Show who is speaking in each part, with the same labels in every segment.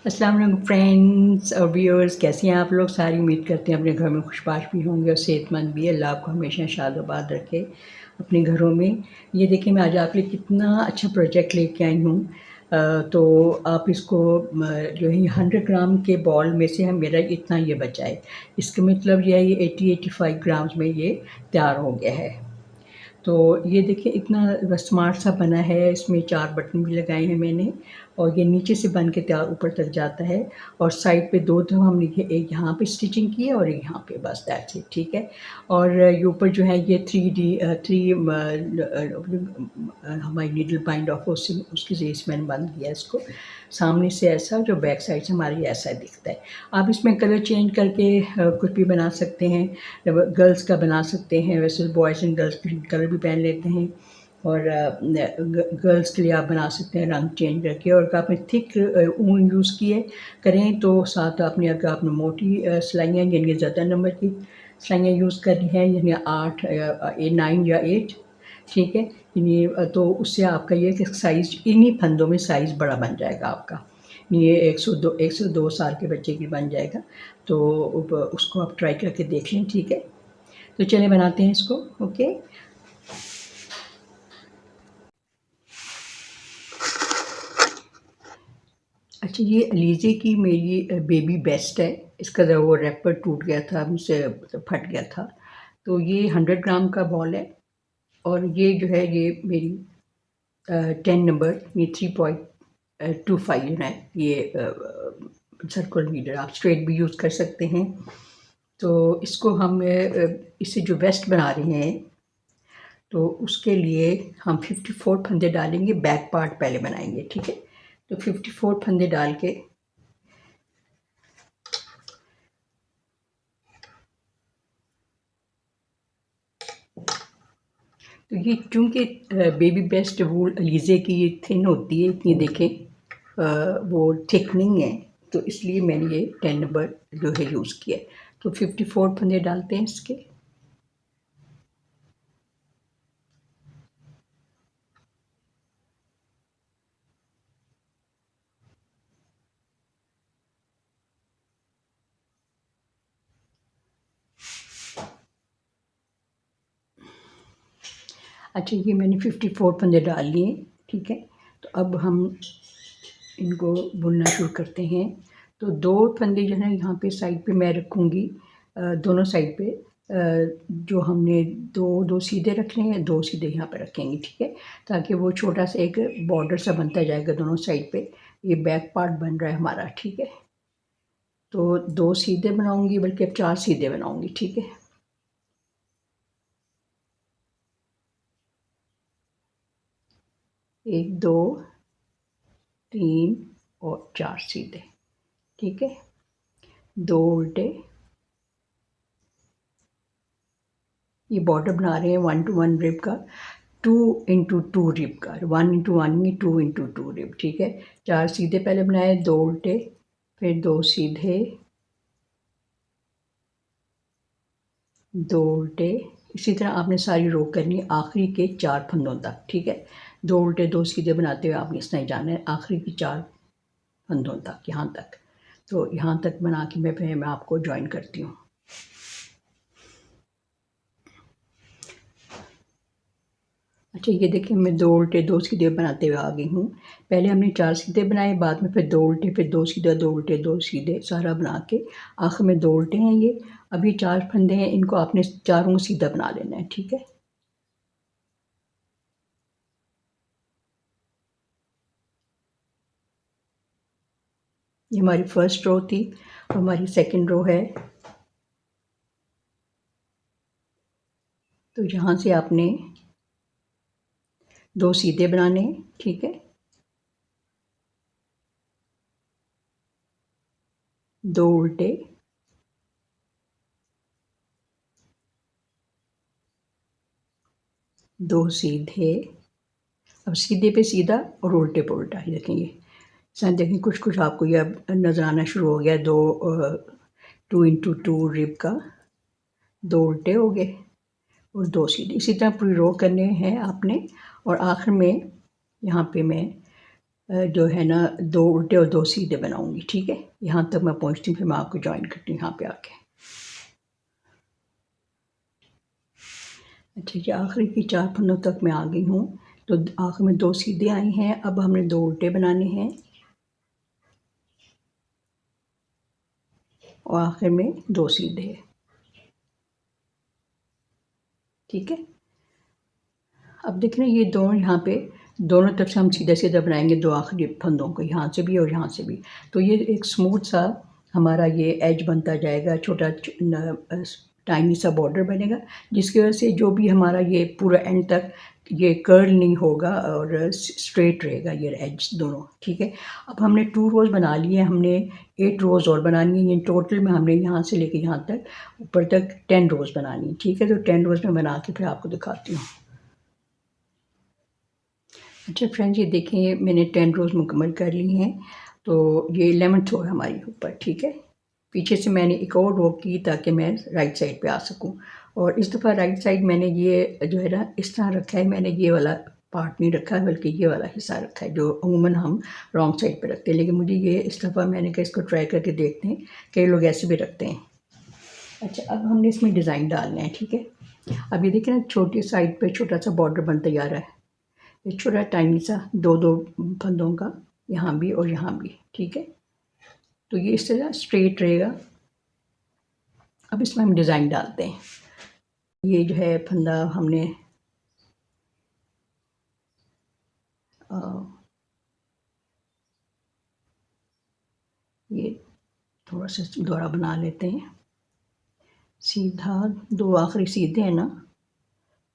Speaker 1: अस्सलाम वालेकुम फ्रेंड्स और व्यूअर्स, कैसे हैं आप लोग। सारी उम्मीद करते हैं अपने घर में खुशबाश भी होंगे और सेहतमंद भी। अल्लाह आपको हमेशा शादोबाद रखे अपने घरों में। ये देखिए, मैं आज आपके लिए कितना अच्छा प्रोजेक्ट लेके आई हूँ। तो आप इसको जो है 100 ग्राम के बॉल में से हम मेरा इतना ये बचा है। इसका मतलब ये 80-85 ग्राम्स में ये तैयार हो गया है। तो ये देखिए इतना स्मार्ट सा बना है। इसमें 4 बटन भी लगाए हैं मैंने और ये नीचे से बन के तैयार ऊपर तक जाता है। और साइड पे 2 तो हमने एक यहाँ पे स्टिचिंग की है और एक यहाँ पे, बस दैट्स इट, ठीक है। और ये ऊपर जो है ये 3D हमारी नीडल बाइंड ऑफ उसकी जरिए से मैंने बंद किया इसको। सामने से ऐसा, जो बैक साइड से हमारी ऐसा दिखता है। आप इसमें कलर चेंज करके कुछ भी बना सकते हैं। गर्ल्स का बना सकते हैं, वैसे बॉयज़ एंड गर्ल्स कलर भी पहन लेते हैं। और गर्ल्स के लिए आप बना सकते हैं रंग चेंज करके। और अगर आपने थिक ऊन यूज़ किए करें तो साथ अपने, अगर आपने मोटी सिलाइयाँ यानी ज़्यादा नंबर की सिलाइयाँ यूज़ करनी है, यानी 8 9 या 8, ठीक है। यानी तो उससे आपका ये कि साइज़ इन्हीं फंदों में साइज़ बड़ा बन जाएगा आपका। ये 102 साल के बच्चे की बन जाएगा। तो उसको आप ट्राई करके देख लें, ठीक है। तो चलिए बनाते हैं इसको। ओके, अच्छा, ये अलीज़े की मेरी बेबी बेस्ट है। इसका जो वो रैपर टूट गया था, मुझसे फट गया था। तो ये 100 ग्राम का बॉल है। और ये जो है ये मेरी 10 नंबर, ये 3.25 है ये सर्कुलर नीडल। आप स्ट्रेट भी यूज़ कर सकते हैं। तो इसको हम इससे जो वेस्ट बना रहे हैं, तो उसके लिए हम 54 फंदे डालेंगे। बैक पार्ट पहले बनाएंगे, ठीक है। तो 54 फंदे डाल के तो ये चूँकि बेबी बेस्ट वूल अलीज़े की ये थिन होती है, इतनी देखें वो थिक नहीं है, तो इसलिए मैंने ये 10 नंबर जो है यूज़ किया है। तो 54 फंदे डालते हैं इसके। अच्छा, ये मैंने 54 फंदे डाल लिए, ठीक है। तो अब हम इनको बुनना शुरू करते हैं। तो 2 फंदे जो है यहाँ पे साइड पे मैं रखूँगी, दोनों साइड पे। जो हमने दो सीधे रखने हैं, 2 सीधे यहाँ पे रखेंगे, ठीक है। ताकि वो छोटा सा एक बॉर्डर सा बनता जाएगा दोनों साइड पे। ये बैक पार्ट बन रहा है हमारा, ठीक है। तो 2 सीधे बनाऊँगी, बल्कि अब 4 सीधे बनाऊँगी, ठीक है। एक, 2, 3 और 4 सीधे, ठीक है। 2 उल्टे। ये बॉर्डर बना रहे हैं 1 to 1 रिब का, 2 into 2 रिब का, 1 into 1 में 2 into 2 रिब, ठीक है। 4 सीधे पहले बनाए, 2 उल्टे, फिर 2 सीधे, 2 उल्टे। इसी तरह आपने सारी रो करनी है आखिरी के 4 फंदों तक, ठीक है। 2 उल्टे 2 सीधे बनाते हुए आपने इस तरह जाना है आखिरी के 4 फंदों तक, यहाँ तक। तो यहाँ तक बना के मैं आपको ज्वाइन करती हूँ। अच्छा, ये देखिए मैं 2 उल्टे 2 सीधे बनाते हुए आ गई हूँ। पहले हमने 4 सीधे बनाए, बाद में फिर 2 उल्टे, फिर 2 सीधा, 2 उल्टे 2 सीधे, सारा बना के आखिर में 2 उल्टे हैं ये। अब ये 4 फंदे हैं, इनको आपने चारों को सीधा बना लेना है, ठीक है। ये हमारी फर्स्ट रो थी, हमारी सेकंड रो है। तो यहाँ से आपने 2 सीधे बनाने हैं, ठीक है। 2 उल्टे, 2 सीधे। अब सीधे पे सीधा और उल्टे पे उल्टा, ये देखेंगे। सर देखें, कुछ कुछ आपको ये अब नज़र आना शुरू हो गया। 2 into 2 रिब का, 2 उल्टे हो गए और 2 सीधे। इसी तरह पूरी रो करने हैं आपने। और आखिर में यहाँ पे मैं जो है ना 2 उल्टे और 2 सीधे बनाऊंगी। ठीक है, यहाँ तक मैं पहुँचती हूँ, फिर मैं आपको ज्वाइन करती हूँ यहाँ पे आके। अच्छा, ये आखिरी की 4 फंदों तक मैं आ गई हूँ। तो आखिर में 2 सीधे आए हैं, अब हमने 2 उल्टे बनाने हैं और आखिर में 2 सीधे। ठीक है, अब देखें ना, ये दोनों यहाँ पे दोनों तरफ से हम सीधा सीधा बनाएंगे 2 आखिरी फंदों को, यहाँ से भी और यहाँ से भी। तो ये एक स्मूथ सा हमारा ये एज बनता जाएगा, छोटा टाइनी सा बॉर्डर बनेगा, जिसकी वजह से जो भी हमारा ये पूरा एंड तक ये कर्ल नहीं होगा और स्ट्रेट रहेगा ये एज दोनों। ठीक है, अब हमने 2 रोज़ बना लिए, हमने 8 रोज़ और बनानी है। ये टोटल में हमने यहाँ से लेके यहाँ तक ऊपर तक 10 रोज़ बनानी है। ठीक है, तो 10 रोज़ में बना के फिर आपको दिखाती हूँ। अच्छा फ्रेंड्स, ये देखें मैंने 10 रोज़ मुकम्मल कर ली हैं। तो ये 11th रो है हमारी ऊपर। ठीक है, पीछे से मैंने एक और रो की ताकि मैं राइट साइड पे आ सकूं। और इस दफ़ा राइट साइड मैंने ये जो है ना इस तरह रखा है, मैंने ये वाला पार्ट नहीं रखा है, बल्कि ये वाला हिस्सा रखा है जो अमूमन हम रॉन्ग साइड पे रखते हैं। लेकिन मुझे ये इस दफ़ा मैंने कहा इसको ट्राई करके देखते हैं, कई लोग ऐसे भी रखते हैं। अच्छा, अब हमने इसमें डिज़ाइन डालना है। ठीक है, अब ये देखिए ना, छोटी साइड पे छोटा सा बॉर्डर बनता जा रहा है, ये छोटा टाइनी सा 2-2 फंदों का, यहाँ भी और यहाँ भी। ठीक है, तो ये इस तरह स्ट्रेट रहेगा। अब इसमें हम डिज़ाइन डालते हैं। ये जो है फंदा हमने ये थोड़ा सा दोहरा बना लेते हैं, सीधा 2 आखिरी सीधे हैं ना,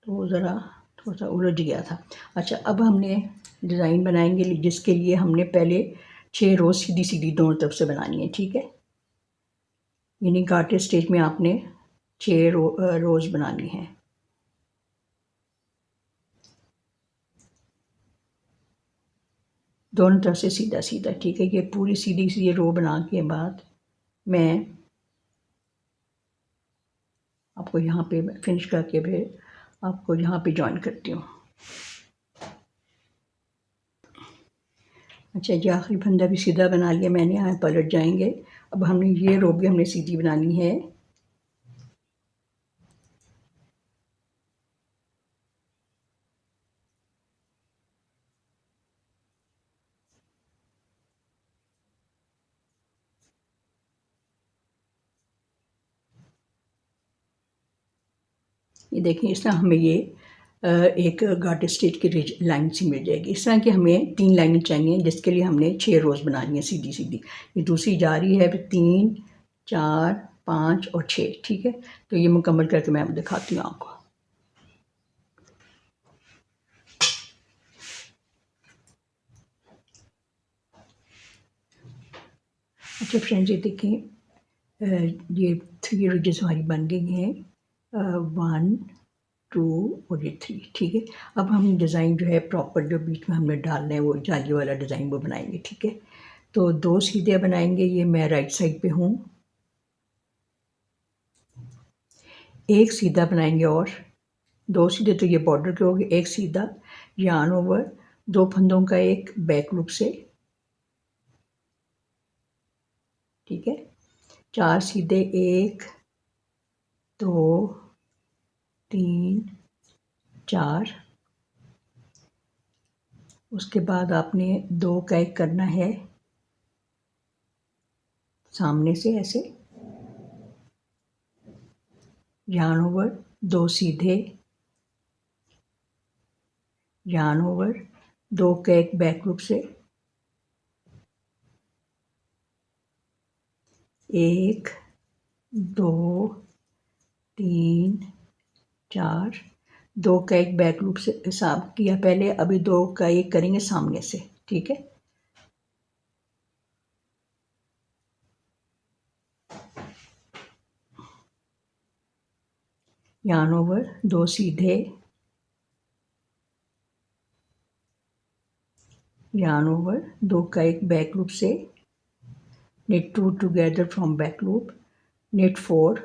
Speaker 1: तो ज़रा थोड़ा सा उलझ गया था। अच्छा, अब हमने डिज़ाइन बनाएंगे जिसके लिए हमने पहले 6 रोज़ सीधी सीधी दोनों तरफ से बनानी है। ठीक है, यानी गार्टर स्टेज में आपने 6 रोज़ बनानी है। दोनों तरफ से सीधा सीधा। ठीक है, ये पूरी सीधी सी रो बना के बाद मैं आपको यहाँ पे फिनिश करके फिर आपको यहाँ पे ज्वाइन करती हूँ। अच्छा, ये आखिरी फंदा भी सीधा बना लिया मैंने, यहाँ पलट जाएंगे। अब हमने ये रो भी हमने सीधी बनानी है। ये देखिए, इस तरह हमें ये एक गार्टर स्टिच की लाइन सी मिल जाएगी। इस तरह की हमें 3 लाइनें चाहिए, जिसके लिए हमने 6 रोज़ बनानी है सीधी सीधी। ये दूसरी जा रही है, फिर 3, 4, 5 और 6। ठीक है, तो ये मुकम्मल करके मैं दिखाती हूँ आपको। अच्छा फ्रेंड्स, ये देखें, ये 3 रिजेस हमारी बन गई हैं, 1, 2 और ये 3। ठीक है, अब हम डिज़ाइन जो है प्रॉपर जो बीच में हमने डालना है वो जाली वाला डिज़ाइन वो बनाएंगे। ठीक है, तो 2 सीधे बनाएंगे, ये मैं राइट साइड पे हूँ। एक सीधा बनाएंगे और 2 सीधे, तो ये बॉर्डर के हो गए। एक सीधा यार्न ओवर 2 फंदों का एक बैक लूप से। ठीक है, 4 सीधे, 1, 2, 3, 4। उसके बाद आपने 2 का एक करना है सामने से ऐसे, यार्न ओवर 2 सीधे, यार्न ओवर 2 का एक बैक लूप से, 1, 2, 3, 4। 2 का एक बैक लूप से हिसाब किया पहले, अभी 2 का एक करेंगे सामने से। ठीक है, यार्न ओवर 2 सीधे, यार्न ओवर 2 का एक बैक लूप से, knit 2 together from back loop, knit 4,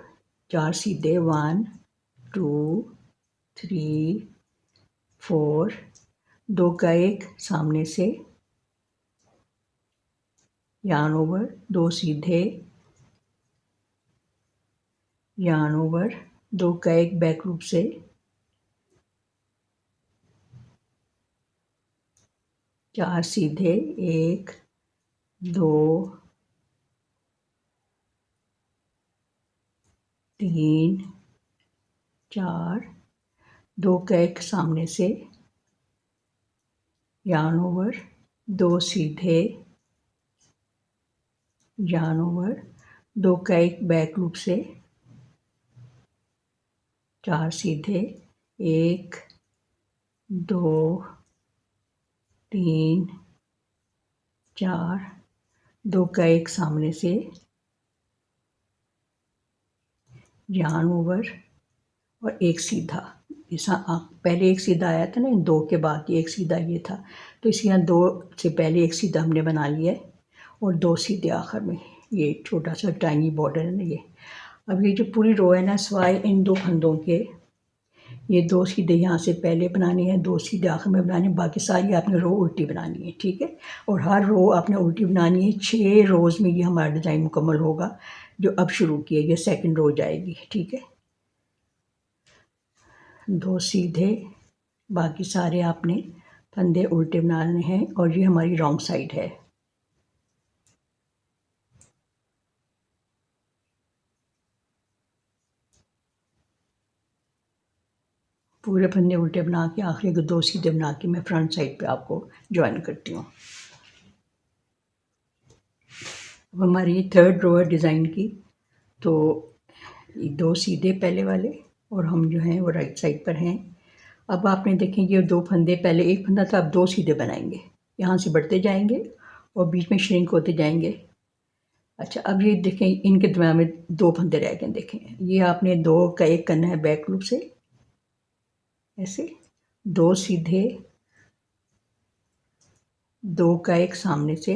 Speaker 1: 4 सीधे, 1, 2, 3, 4। 2 का एक सामने से, yarn over, 2 सीधे, yarn over, 2 का एक बैक लूप से, चार सीधे, 1 2 3 4, 2 का एक सामने से, yarn over, 2 सीधे, yarn over, 2 का एक बैक लूप से, चार सीधे, 1 2 3 4, 2 का एक सामने से, yarn over और एक सीधा। जैसा आप पहले एक सीधा आया था ना, दो के बाद एक सीधा ये था, तो इसी यहाँ दो से पहले एक सीधा हमने बना लिया है और दो सीधे आखिर में। ये छोटा सा टाइनी बॉर्डर है ना ये। अब ये जो पूरी रो है ना सिवाय इन दो फंदों के, ये दो सीधे यहाँ से पहले बनाने हैं, दो सीधे आखिर में बनाने हैं, बाकी सारी आपने रो उल्टी बनानी है, ठीक है। और हर रो आपने उल्टी बनानी है। 6 रोज़ में ये हमारा डिज़ाइन मुकम्मल होगा जो अब शुरू किया, ये सेकंड रो जाएगी, ठीक है। दो सीधे, बाकी सारे आपने फंदे उल्टे बनाने हैं और ये हमारी रॉन्ग साइड है। पूरे फंदे उल्टे बना के आखिरी को दो सीधे बना के मैं फ्रंट साइड पे आपको ज्वाइन करती हूँ। अब हमारी थर्ड रो है डिज़ाइन की, तो दो सीधे पहले वाले और हम जो हैं वो राइट साइड पर हैं। अब आपने देखें ये दो फंदे, पहले एक फंदा था, अब दो सीधे बनाएंगे, यहाँ से बढ़ते जाएंगे और बीच में श्रिंक होते जाएंगे। अच्छा, अब ये देखें इनके दरम्यान में दो फंदे रह गए। देखें ये आपने दो का एक करना है बैक लूप से, ऐसे दो सीधे, दो का एक सामने से,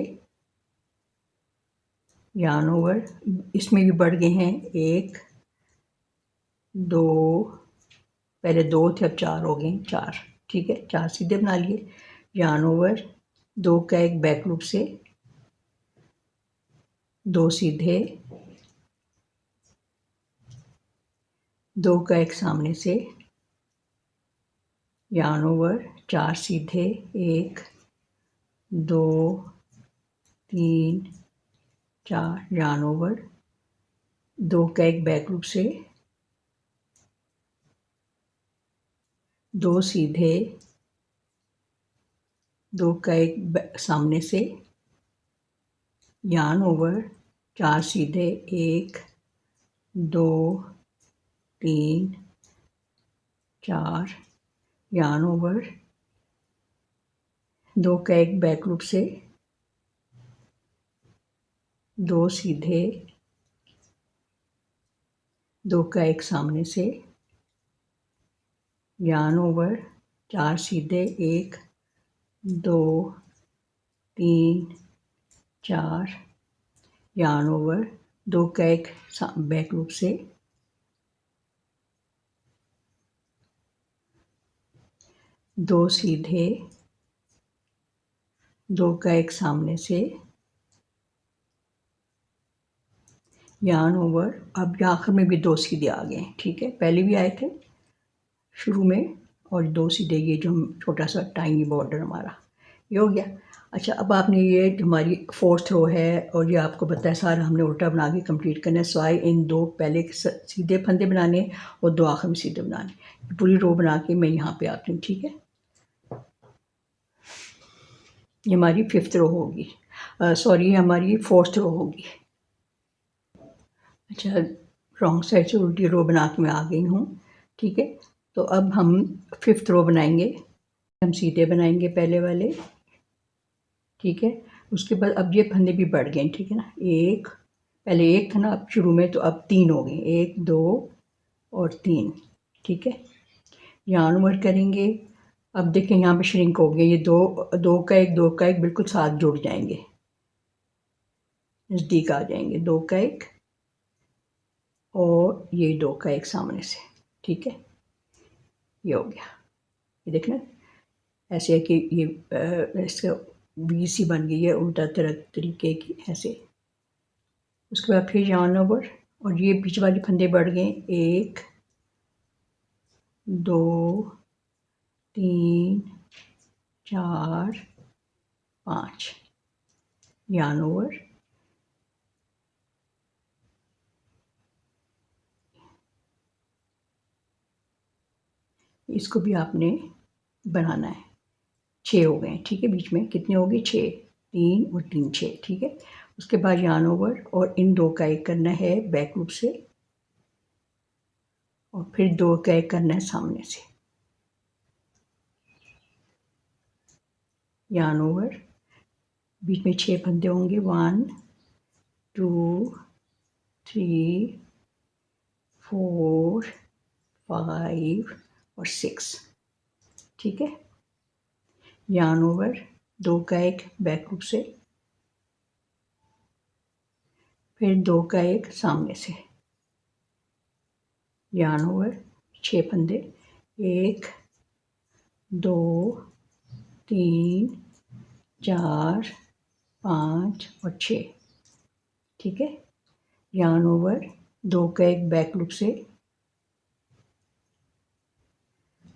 Speaker 1: yarn ओवर, इसमें भी बढ़ गए हैं, एक दो, पहले दो थे अब चार हो गए, चार, ठीक है, चार सीधे बना लिए, yarn ओवर, दो का एक बैक लूप से, दो सीधे, दो का एक सामने से, yarn ओवर, चार सीधे, एक दो तीन चार, yarn ओवर, दो का एक बैक लूप से, दो सीधे, दो का एक सामने से, yarn ओवर, चार सीधे, एक दो तीन चार, yarn ओवर, दो का एक बैक लूप से, दो सीधे, दो का एक सामने से, yarn ओवर, चार सीधे, एक दो तीन चार, yarn ओवर, दो का एक बैक लूप से, दो सीधे, दो का एक सामने से, yarn ओवर। अब आखिर में भी दो सीधे आ गए, ठीक है, पहले भी आए थे शुरू में, और दो सीधे ये जो छोटा सा टाइनी बॉर्डर हमारा ये हो गया। अच्छा, अब आपने ये हमारी फोर्थ रो है और ये आपको पता है सारा हमने उल्टा बना के कंप्लीट करना है, सिवाय इन दो पहले सीधे फंदे बनाने और दो आखिर में सीधे बनाने। पूरी रो बना के मैं यहाँ पे आती हूँ, ठीक है। ये हमारी फिफ्थ रो होगी, सॉरी हमारी फोर्थ रो होगी। अच्छा, रॉन्ग साइड से उल्टी रो बना के मैं आ गई हूँ, ठीक है। तो अब हम फिफ्थ रो बनाएंगे, हम सीधे बनाएंगे पहले वाले, ठीक है। उसके बाद अब ये फंदे भी बढ़ गए, ठीक है ना, एक पहले एक था ना, अब शुरू में तो अब तीन हो गए, एक दो और तीन, ठीक है। yarn ओवर करेंगे। अब देखें यहाँ पे श्रिंक हो गया, ये दो का एक बिल्कुल साथ जुड़ जाएंगे, नज़दीक आ जाएंगे, दो का एक और ये दो का एक सामने से, ठीक है, ये हो गया। ये देखना ऐसे है कि ये इसका वी सी बन गई है उल्टा तरीके की ऐसे। उसके बाद फिर yarn ओवर और ये बीच वाले फंदे बढ़ गए 1 2 3 4 5 yarn ओवर। इसको भी आपने बनाना है। 6 हो गए, ठीक है। बीच में कितने हो गए? 6, 3 और 3 6, ठीक है। उसके बाद yarn ओवर और इन 2 का एक करना है बैक लूप से और फिर 2 का एक करना है सामने से। yarn ओवर, बीच में 6 फंदे होंगे 1 2 3 4 5 और 6, ठीक है। yarn ओवर, 2 का एक बैक लूप से, फिर 2 का एक सामने से। yarn ओवर, 6 फंदे 1 2 3 4 5 और 6, ठीक है। yarn ओवर, 2 का एक बैक लूप से,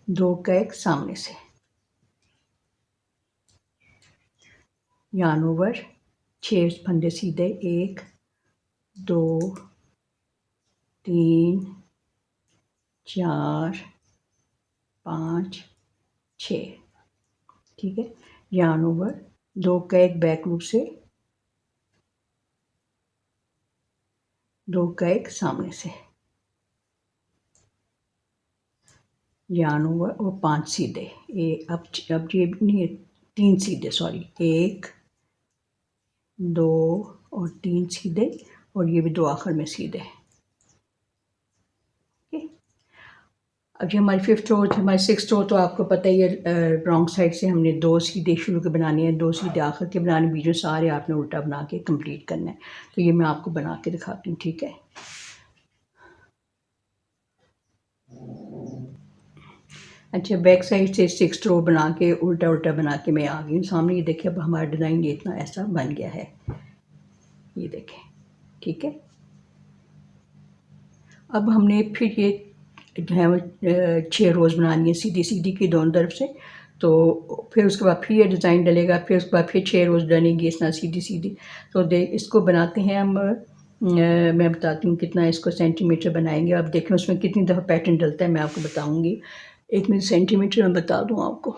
Speaker 1: 2 का एक सामने से। yarn ओवर, 6 फंदे सीधे 1 2 3 4 5 6, ठीक है। yarn ओवर, 2 का एक बैक लूप से, 2 का एक सामने से। yarn ओवर और 5 सीधे अब ये नहीं है, 3 सीधे, सॉरी, 1 2 और 3 सीधे और ये भी 2 आखिर में सीधे। अब ये हमारी 5th रो, हमारी 6th रो तो आपको पता ही है, रॉन्ग साइड से हमने 2 सीधे शुरू के बनाने हैं, 2 सीधे आखिर के बनाने, बीच में सारे आपने उल्टा बना के कंप्लीट करना है। तो ये मैं आपको बना के दिखाती हूँ, ठीक है। अच्छा, बैक साइड से 6th रो बना के उल्टा बना के मैं आ गई हूँ सामने। ये देखिए अब हमारा डिज़ाइन ये इतना ऐसा बन गया है, ये देखें, ठीक है। अब हमने फिर ये जो है वो 6 रोज़ बनानी है सीधी सीधी की दोनों तरफ से। तो फिर उसके बाद फिर ये डिज़ाइन डलेगा, फिर उसके बाद फिर 6 रोज़ डलेंगी इस तरह सीधी सीधी। तो इसको बनाते हैं हम, मैं बताती हूँ कितना इसको सेंटीमीटर बनाएंगे। अब देखें उसमें कितनी दफ़ा पैटर्न डलता है, मैं आपको बताऊँगी। 1 मिनट, सेंटीमीटर में बता दूँ आपको।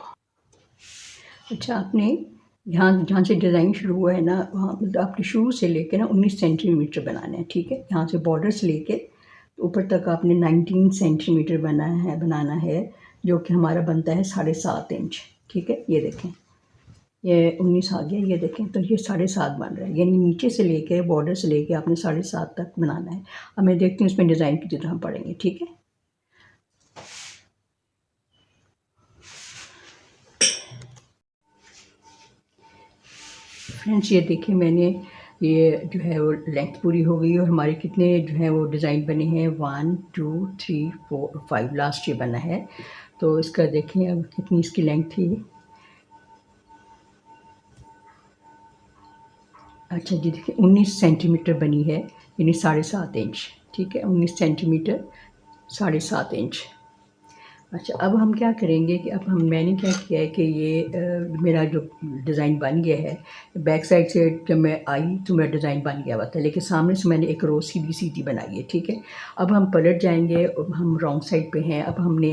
Speaker 1: अच्छा, आपने यहाँ जहाँ से डिज़ाइन शुरू हुआ है ना, वहाँ मतलब आपने शुरू से लेके ना 19 सेंटीमीटर बनाना है, ठीक है। यहाँ से बॉर्डर से लेके ऊपर तक आपने 19 सेंटीमीटर बनाना है, जो कि हमारा बनता है 7.5 इंच, ठीक है। ये देखें, ये 19 आ गया, ये देखें, तो ये 7.5 बन रहा है, यानी नीचे से लेके बॉर्डर से लेके आपने 7.5 तक बनाना है। अब मैं देखती हूँ इसमें डिज़ाइन की तरह पड़ेंगे, ठीक है। फ्रेंड्स, ये देखिए मैंने ये जो है वो लेंथ पूरी हो गई और हमारे कितने जो है वो डिज़ाइन बने हैं, 1 2 3 4 5, लास्ट ये बना है। तो इसका देखें अब कितनी इसकी लेंथ थी। अच्छा जी, देखिए 19 सेंटीमीटर बनी है, यानी 7.5 इंच, ठीक है। 19 सेंटीमीटर 7.5 इंच। अच्छा, अब हम क्या करेंगे कि मैंने क्या किया है कि ये मेरा जो डिज़ाइन बन गया है, बैक साइड से जब मैं आई तो मेरा डिज़ाइन बन गया हुआ था, लेकिन सामने से मैंने एक रो सीधी सीधी बनाई है, ठीक है। अब हम पलट जाएंगे और हम रॉन्ग साइड पे हैं। अब हमने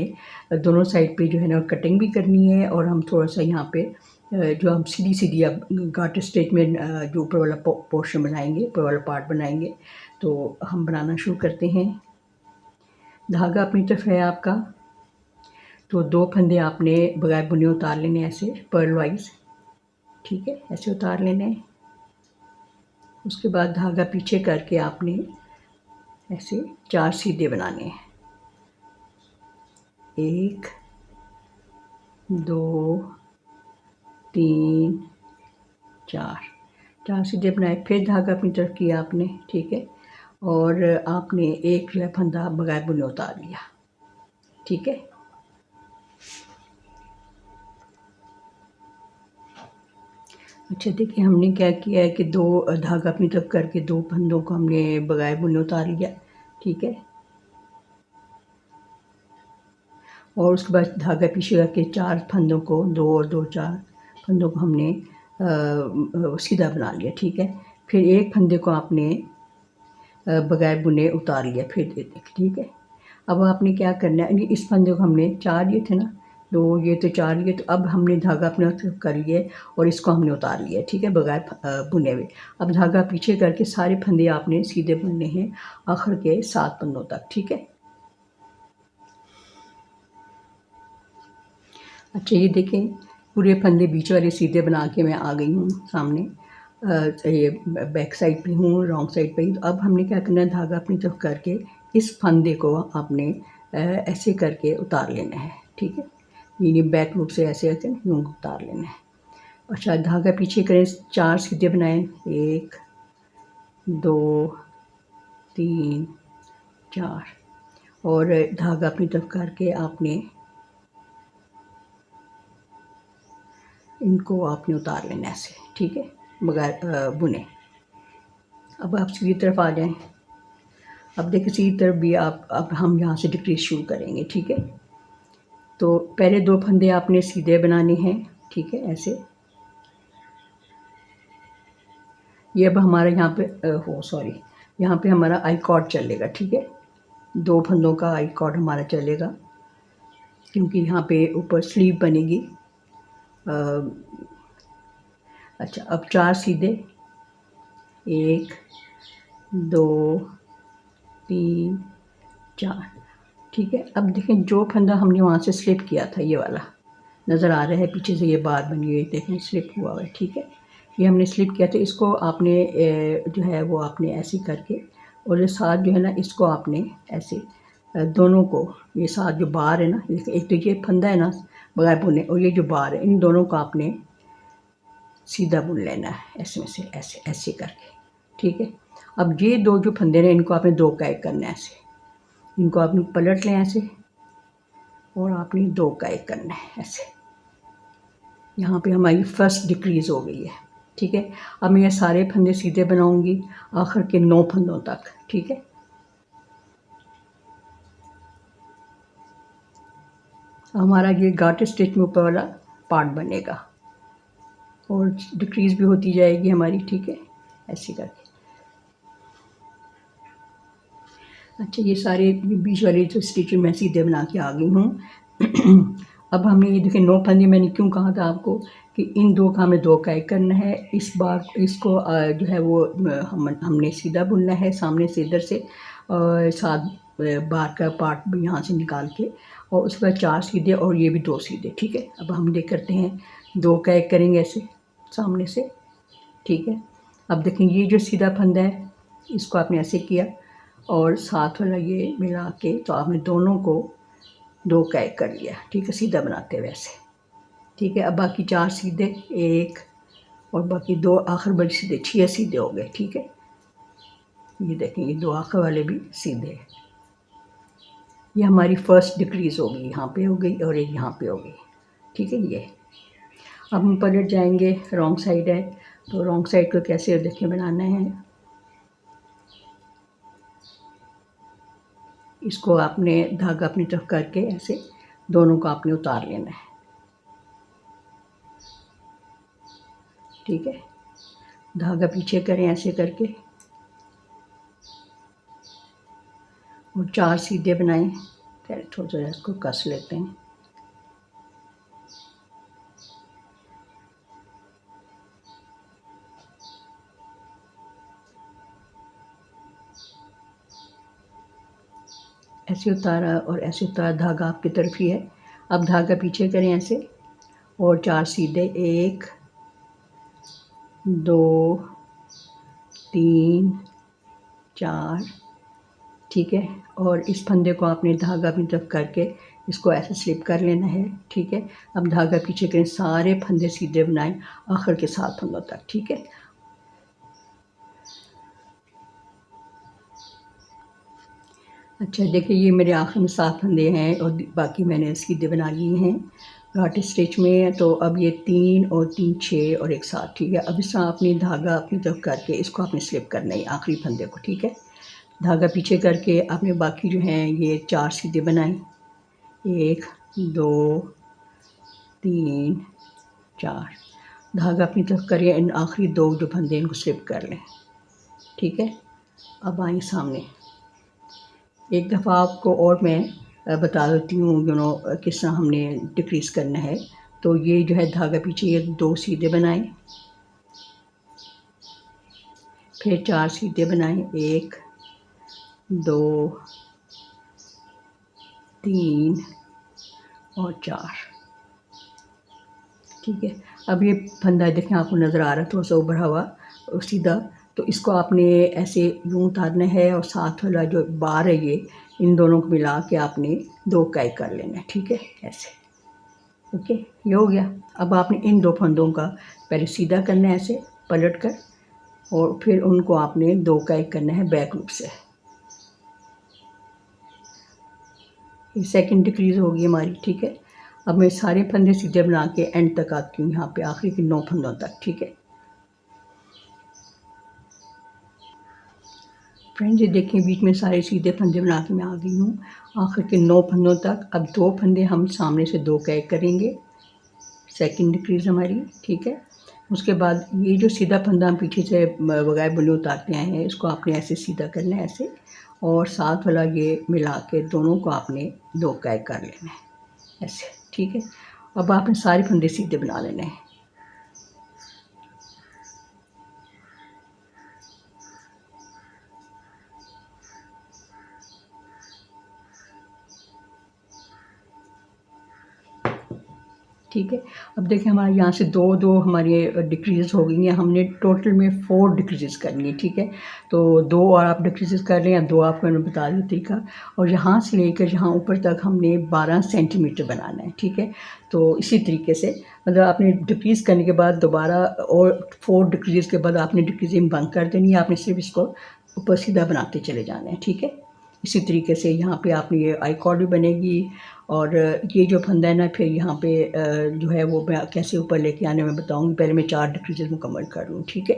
Speaker 1: दोनों साइड पे जो है ना कटिंग भी करनी है और हम थोड़ा सा यहाँ पे जो हम सीधी सीधी अब गार्टर स्टिच में जो ऊपर वाला पोर्शन बनाएंगे, ऊपर वाला पार्ट बनाएंगे। तो हम बनाना शुरू करते हैं। धागा अपनी तरफ है आपका, तो 2 फंदे आपने बगैर बुने उतार लेने ऐसे पर्ल वाइज, ठीक है, ऐसे उतार लेने। उसके बाद धागा पीछे करके आपने ऐसे 4 सीधे बनाने हैं, 1 2 3 4 सीधे बनाए। फिर धागा अपनी तरफ किया आपने, ठीक है, और आपने एक जो है फंदा बगैर बुने उतार लिया, ठीक है। अच्छा देखिए, हमने क्या किया है कि 2 धागा अपनी तरफ करके 2 फंदों को हमने बगैर बुने उतार लिया, ठीक है? और उसके बाद धागा पीछे करके 4 फंदों को 2 और 2 4 फंदों को हमने सीधा बना लिया, ठीक है? फिर एक फंदे को आपने बगैर बुने उतार लिया, फिर ठीक है? अब आपने क्या करना है, इस फंदे को हमने 4 ये थे ना, 2 ये तो 4 ये, तो अब हमने धागा अपना कर लिया और इसको हमने उतार लिया, ठीक है? बगैर बुने हुए। अब धागा पीछे करके सारे फंदे आपने सीधे बुनने हैं आखिर के 7 फंदों तक, ठीक है? अच्छा ये देखें, पूरे फंदे बीच वाले सीधे बना के मैं आ गई हूँ सामने। ये बैक साइड पे हूँ, रॉन्ग साइड पे ही। तो अब हमने क्या करना है, धागा अपनी तरफ करके इस फंदे को आपने ऐसे करके उतार लेना है, ठीक है? ये बैक लूप से ऐसे करके यूँ उतार लेना है। अच्छा धागा पीछे करें, 4 सीधे बनाएं, 1 2 3 4, और धागा अपनी तरफ करके आपने इनको आपने उतार लेना ऐसे, ठीक है? बगैर बुने। अब आप सीधी तरफ आ जाएं। अब देखिए सीधी तरफ भी आप, अब हम यहाँ से डिक्रीज शुरू करेंगे, ठीक है? तो पहले 2 फंदे आपने सीधे बनाने हैं, ठीक है? ऐसे। ये अब हमारा यहाँ पे सॉरी, यहाँ पे हमारा आई कॉर्ड चलेगा, ठीक है? 2 फंदों का आई कॉर्ड हमारा चलेगा, क्योंकि यहाँ पे ऊपर स्लीव बनेगी। अच्छा अब 4 सीधे, 1 2 3 4, ठीक है? अब देखें जो फंदा हमने वहाँ से स्लिप किया था, ये वाला नज़र आ रहा है पीछे से, ये बार बनी हुई देखें, स्लिप हुआ हुआ है, ठीक है? ये हमने स्लिप किया था, इसको आपने जो है वो आपने ऐसे करके, और ये साथ जो है ना, इसको आपने ऐसे दोनों को, ये साथ जो बार है ना, एक तो ये फंदा है ना बगैर बुने, और ये जो बार है, इन दोनों को आपने सीधा बुन लेना है, ऐसे में से ऐसे ऐसे करके, ठीक है? अब ये 2 जो फंदे हैं, इनको आपने 2 का 1 करना है ऐसे, इनको आपने पलट लें ऐसे, और आपने 2 का 1 करना है ऐसे। यहाँ पे हमारी फर्स्ट डिक्रीज़ हो गई है, ठीक है? अब मैं ये सारे फंदे सीधे बनाऊंगी आखिर के 9 फंदों तक, ठीक है? हमारा ये गार्टर स्टिच में ऊपर वाला पार्ट बनेगा, और डिक्रीज़ भी होती जाएगी हमारी, ठीक है? ऐसे करके। अच्छा ये सारे बीच वाले जो स्टिच मैं सीधे बना के आ गई हूँ। अब हमने ये देखिए 9 फंदे, मैंने क्यों कहा था आपको कि इन 2 का हमें 2 का 1 करना है। इस बार इसको जो है वो हमने सीधा बुनना है सामने से, इधर से, और साथ बार का पार्ट भी यहाँ से निकाल के, और उसके बाद 4 सीधे और ये भी 2 सीधे, ठीक है? अब हम देख करते हैं, 2 का 1 करेंगे ऐसे सामने से, ठीक है? अब देखें ये जो सीधा फंदा है, इसको आपने ऐसे किया, और साथ वाला ये मिला के, तो आपने दोनों को 2 का 1 कर लिया, ठीक है? सीधा बनाते हुए ऐसे, ठीक है? अब बाकी 4 सीधे, 1 और बाकी 2 आखिर वाले सीधे, 6 सीधे हो गए, ठीक है? ये देखें, ये 2 आखिर वाले भी सीधे हैं। ये हमारी फर्स्ट डिक्रीज़ हो गई, यहाँ पे हो गई और एक यहाँ पे हो गई, ठीक है? ये अब हम पलट जाएंगे, रॉन्ग साइड है, तो रॉन्ग साइड को कैसे देखें बनाना है। इसको आपने धागा अपनी तरफ करके ऐसे दोनों को आपने उतार लेना है, ठीक है? धागा पीछे करें ऐसे करके, और 4 सीधे बनाएं। पहले थोड़ा सा इसको कस लेते हैं। ऐसे उतारा और ऐसे उतारा, धागा आपकी तरफ ही है। अब धागा पीछे करें ऐसे, और 4 सीधे, 1 2 3 4, ठीक है? और इस फंदे को आपने धागा अपनी तरफ करके इसको ऐसे स्लिप कर लेना है, ठीक है? अब धागा पीछे करें, सारे फंदे सीधे बनाएं आखिर के 7 फंदों तक, ठीक है? अच्छा देखिए, ये मेरे आखिर में 7 फंदे हैं और बाकी मैंने सीधे बना लिए हैं। घाटी स्टिच में। तो अब ये 3 और 3 6 और एक 7, ठीक है। अब इस तरह आपने धागा अपनी तरफ करके इसको आपने स्लिप करना है आखिरी फंदे को, ठीक है। धागा पीछे करके आपने बाकी जो हैं ये 4 सीधे बनाए, 1 2 3 4। धागा अपनी तरफ करिए, इन आखिरी 2 जो फंदे इनको स्लिप कर लें, ठीक है। अब आए सामने, एक दफ़ा आपको और मैं बता देती हूँ किस तरह हमने डिक्रीज़ करना है। तो ये जो है धागा पीछे ये 2 सीधे बनाए, फिर 4 सीधे बनाए, 1 2 3 और 4, ठीक है। अब ये फंदा देखें आपको नज़र आ रहा है थोड़ा सा उभरा हुआ सीधा, तो इसको आपने ऐसे यूँ उतारना है और साथ वाला जो बार है ये इन दोनों को मिला के आपने 2 काई कर लेना है, ठीक है, ऐसे। ओके, ये हो गया। अब आपने इन 2 फंदों का पहले सीधा करना है ऐसे पलट कर, और फिर उनको आपने 2 का एक करना है बैक लूप से। ये सेकंड डिक्रीज़ होगी हमारी, ठीक है। अब मैं सारे फंदे सीधे बना के एंड तक आती हूँ, यहाँ पे आखिरी के 9 फंदों तक, ठीक है। फ्रेंड्स ये देखें बीच में सारे सीधे फंदे बना के मैं आ गई हूँ आखिर के 9 फंदों तक। अब 2 फंदे हम सामने से 2 का एक करेंगे, सेकंड डिक्रीज़ हमारी, ठीक है। उसके बाद ये जो सीधा फंदा हम पीछे से बगैर बुने उतारते आए हैं, इसको आपने ऐसे सीधा करना है ऐसे, और साथ वाला ये मिला के दोनों को आपने 2 का एक कर लेना है ऐसे, ठीक है। अब आपने सारे फंदे सीधे बना लेने हैं। ठीक है। अब देखें हमारे यहाँ से 2 हमारी डिक्रीज़ हो गई हैं, हमने टोटल में 4 डिक्रीज़ करनी है, ठीक है। तो 2 और आप डिक्रीज़ कर लें या 2 आपको मैंने बता दिया तरीका। और यहाँ से लेकर यहाँ ऊपर तक हमने 12 सेंटीमीटर बनाना है, ठीक है। तो इसी तरीके से मतलब आपने डिक्रीज़ करने के बाद दोबारा और 4 डिक्रीज़ के बाद आपने डिक्रीज़िंग बंद कर देनी है, आपने सिर्फ इसको ऊपर सीधा बनाते चले जाना है, ठीक है। इसी तरीके से यहाँ पे आपने ये आई कॉर्ड भी बनेगी, और ये जो फंदा है ना फिर यहाँ पे जो है वो मैं कैसे ऊपर लेके आने में बताऊँगी। पहले मैं 4 डिक्रीज़ मुकम्मल कर लूँ, ठीक है।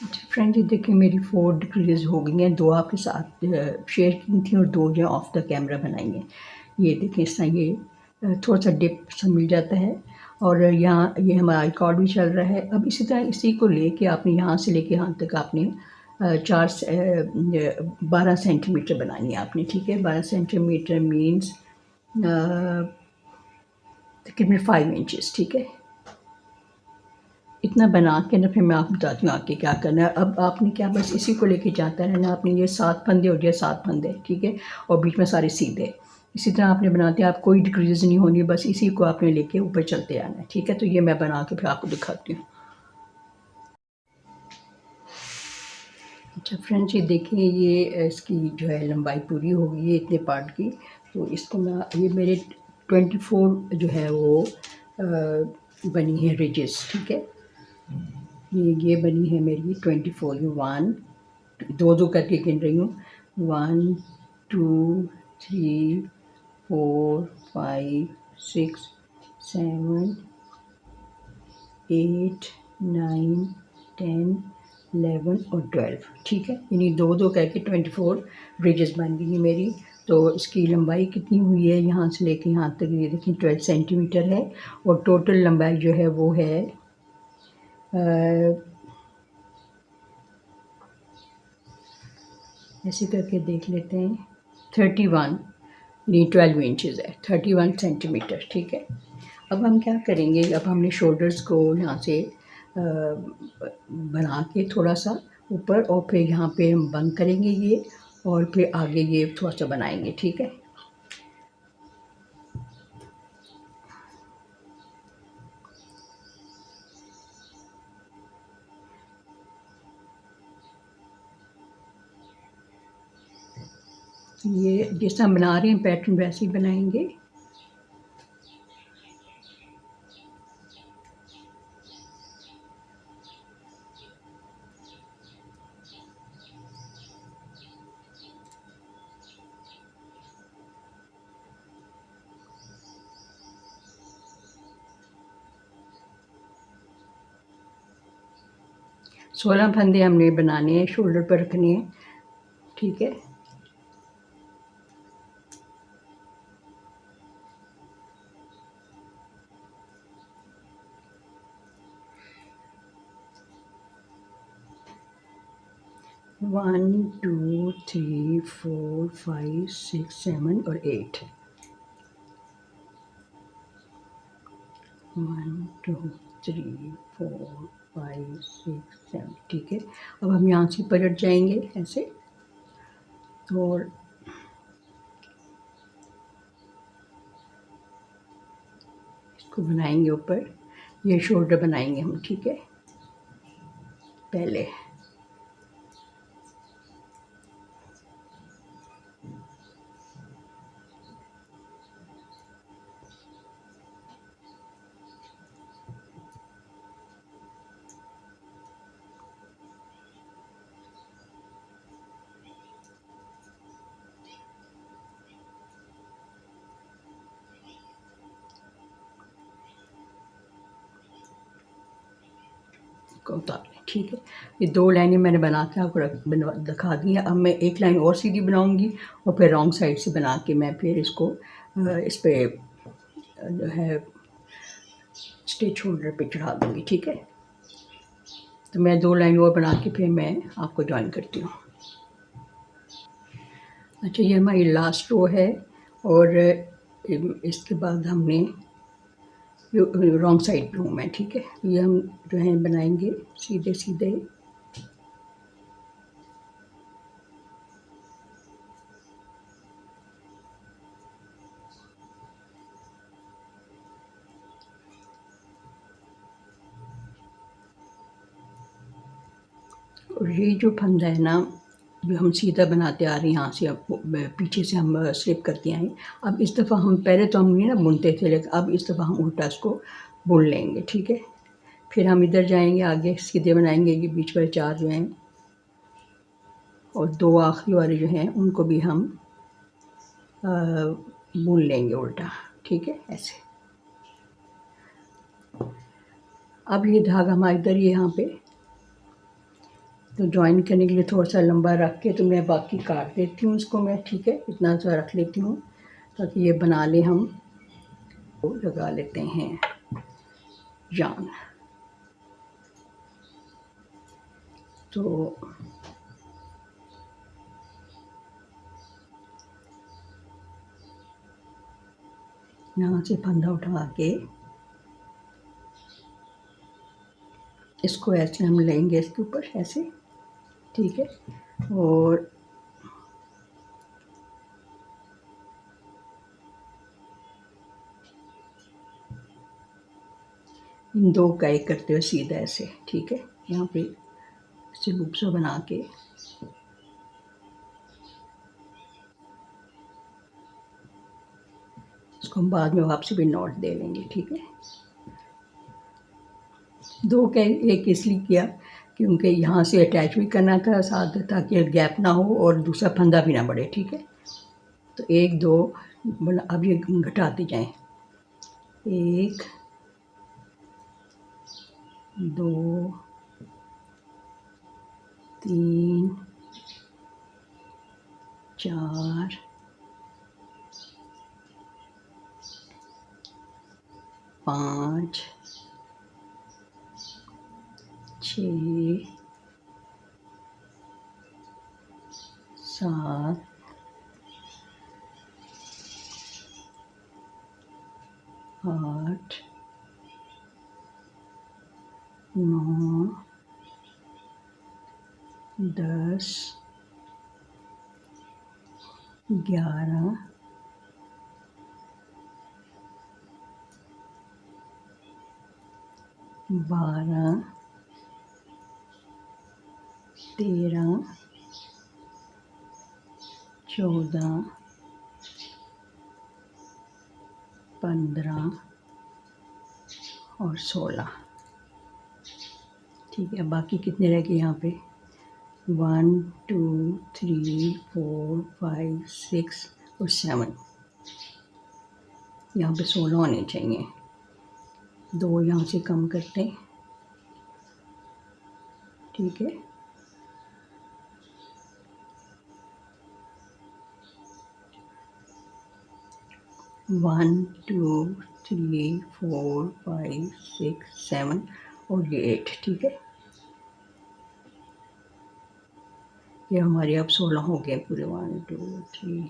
Speaker 1: अच्छा फ्रेंड्स ये देखिए मेरी 4 डिक्रीज़ हो गई हैं, 2 आपके साथ शेयर की थी और 2 जो ऑफ द कैमरा बनाई हैं। ये देखें इस तरह ये थोड़ा सा डिप सा मिल जाता है, और यहाँ ये हमारा आई कॉर्ड भी चल रहा है। अब इसी तरह इसी को लेके आपने यहाँ से लेके यहाँ तक आपने 12 सेंटीमीटर बनानी है आपने, ठीक है। 12 सेंटीमीटर मीन्स तकरीबन 5 इंचेस, ठीक है। इतना बना के ना फिर मैं आपको बताती हूँ आगे क्या करना है। अब आपने क्या बस इसी को लेके जाता रहना, आपने ये 7 फंदे हो गए, 7 फंदे, ठीक है, और बीच में सारे सीधे। इसी तरह आपने बनाते हैं, आप कोई डिक्रीज़ नहीं होनी, बस इसी को आपने लेके ऊपर चलते आना है, ठीक है। तो ये मैं बना के फिर आपको दिखाती हूँ। अच्छा फ्रेंड्स ये देखिए ये इसकी जो है लंबाई पूरी हो गई है इतने पार्ट की। तो इसको मैं ये मेरे 24 जो है वो बनी है रिजेस, ठीक है। ये बनी है मेरी 24, ये 1 2 करके गिन रही हूँ, 1 2 3 4 5 6 7 8 9 10 11 और 12, ठीक है। यानी 2 करके 24 ब्रिजेस बन गई है मेरी। तो इसकी लंबाई कितनी हुई है यहाँ से लेके यहाँ तक, ये देखिए 12 सेंटीमीटर है, और टोटल लंबाई जो है वो है ऐसे करके देख लेते हैं 31, यानी 12 इंचज़ है, 31 सेंटीमीटर, ठीक है। अब हम क्या करेंगे, अब हमने शोल्डर्स को यहाँ से बना के थोड़ा सा ऊपर, और फिर यहाँ पे हम बंद करेंगे ये, और फिर आगे ये थोड़ा सा बनाएंगे, ठीक है। ये जिस तरह बना रहे हैं पैटर्न वैसे ही बनाएंगे। 16 फंदे हमने बनाने हैं, शोल्डर पर रखने हैं, ठीक है। वन, टू, थ्री, 4, 5, 6, 7 और 8। 1, 2, 3, 4, 5, 6, 7, ठीक है। अब हम यहाँ से पलट जाएंगे ऐसे, और इसको बनाएंगे ऊपर, ये शोल्डर बनाएंगे हम, ठीक है। पहले को उतार लें, ठीक है। ये 2 लाइनें मैंने बना के आपको दिखा दी हैं। अब मैं एक लाइन और सीधी बनाऊंगी और फिर रॉन्ग साइड से बना के मैं फिर इसको इस पे जो है स्टिच होल्डर पे चढ़ा दूंगी, ठीक है। तो मैं 2 लाइन और बना के फिर मैं आपको ज्वाइन करती हूँ। अच्छा, ये हमारी लास्ट रो है, और इसके बाद हमने रॉन्ग साइड लूँ मैं, ठीक है। ये हम जो है बनाएंगे सीधे सीधे, और ये जो फंदा है ना, जो हम सीधा बनाते आ रहे हैं, यहाँ से अब पीछे से हम स्लिप करके आए। अब इस दफ़ा हम, पहले तो हम ना बुनते थे, लेकिन अब इस दफ़ा हम उल्टा इसको बुन लेंगे, ठीक है। फिर हम इधर जाएंगे, आगे सीधे बनाएंगे, ये बीच वाले 4 जो हैं, और 2 आखिरी वाले जो हैं उनको भी हम बुन लेंगे उल्टा, ठीक है, ऐसे। अब ये धागा हमारा इधर यहाँ पे, तो ज्वाइन करने के लिए थोड़ा सा लंबा रख के तो मैं बाकी काट देती हूँ इसको मैं, ठीक है। इतना सा रख लेती हूँ ताकि ये बना ले हम। तो लगा लेते हैं जान, तो यहाँ से फंदा उठा के इसको ऐसे हम लेंगे इसके ऊपर ऐसे, ठीक है। और इन 2 का एक करते हुए सीधा ऐसे, ठीक है। यहाँ पे ऐसे लूप सा बना के इसको हम बाद में वापसी भी नॉट दे लेंगे, ठीक है। 2 का एक इसलिए किया क्योंकि यहाँ से अटैच भी करना था साथ, ताकि गैप ना हो और दूसरा फंदा भी ना बढ़े, ठीक है। तो 1, 2 अब ये घटाते जाएं, 1, 2, 3, 4, 5, 6, 7, 8, 9, 10, 11, 12, 13, 14, 15 और 16, ठीक है। बाकी कितने रह गए यहाँ पे, 1, 2, 3, 4, 5, 6 और 7। यहाँ पे 16 होने चाहिए, 2 यहाँ से कम करते हैं, ठीक है। वन, टू, थ्री, 4, 5, 6, 7 और ये 8, ठीक है। ये हमारे अब 16 हो गए पूरे। 1, 2, 3,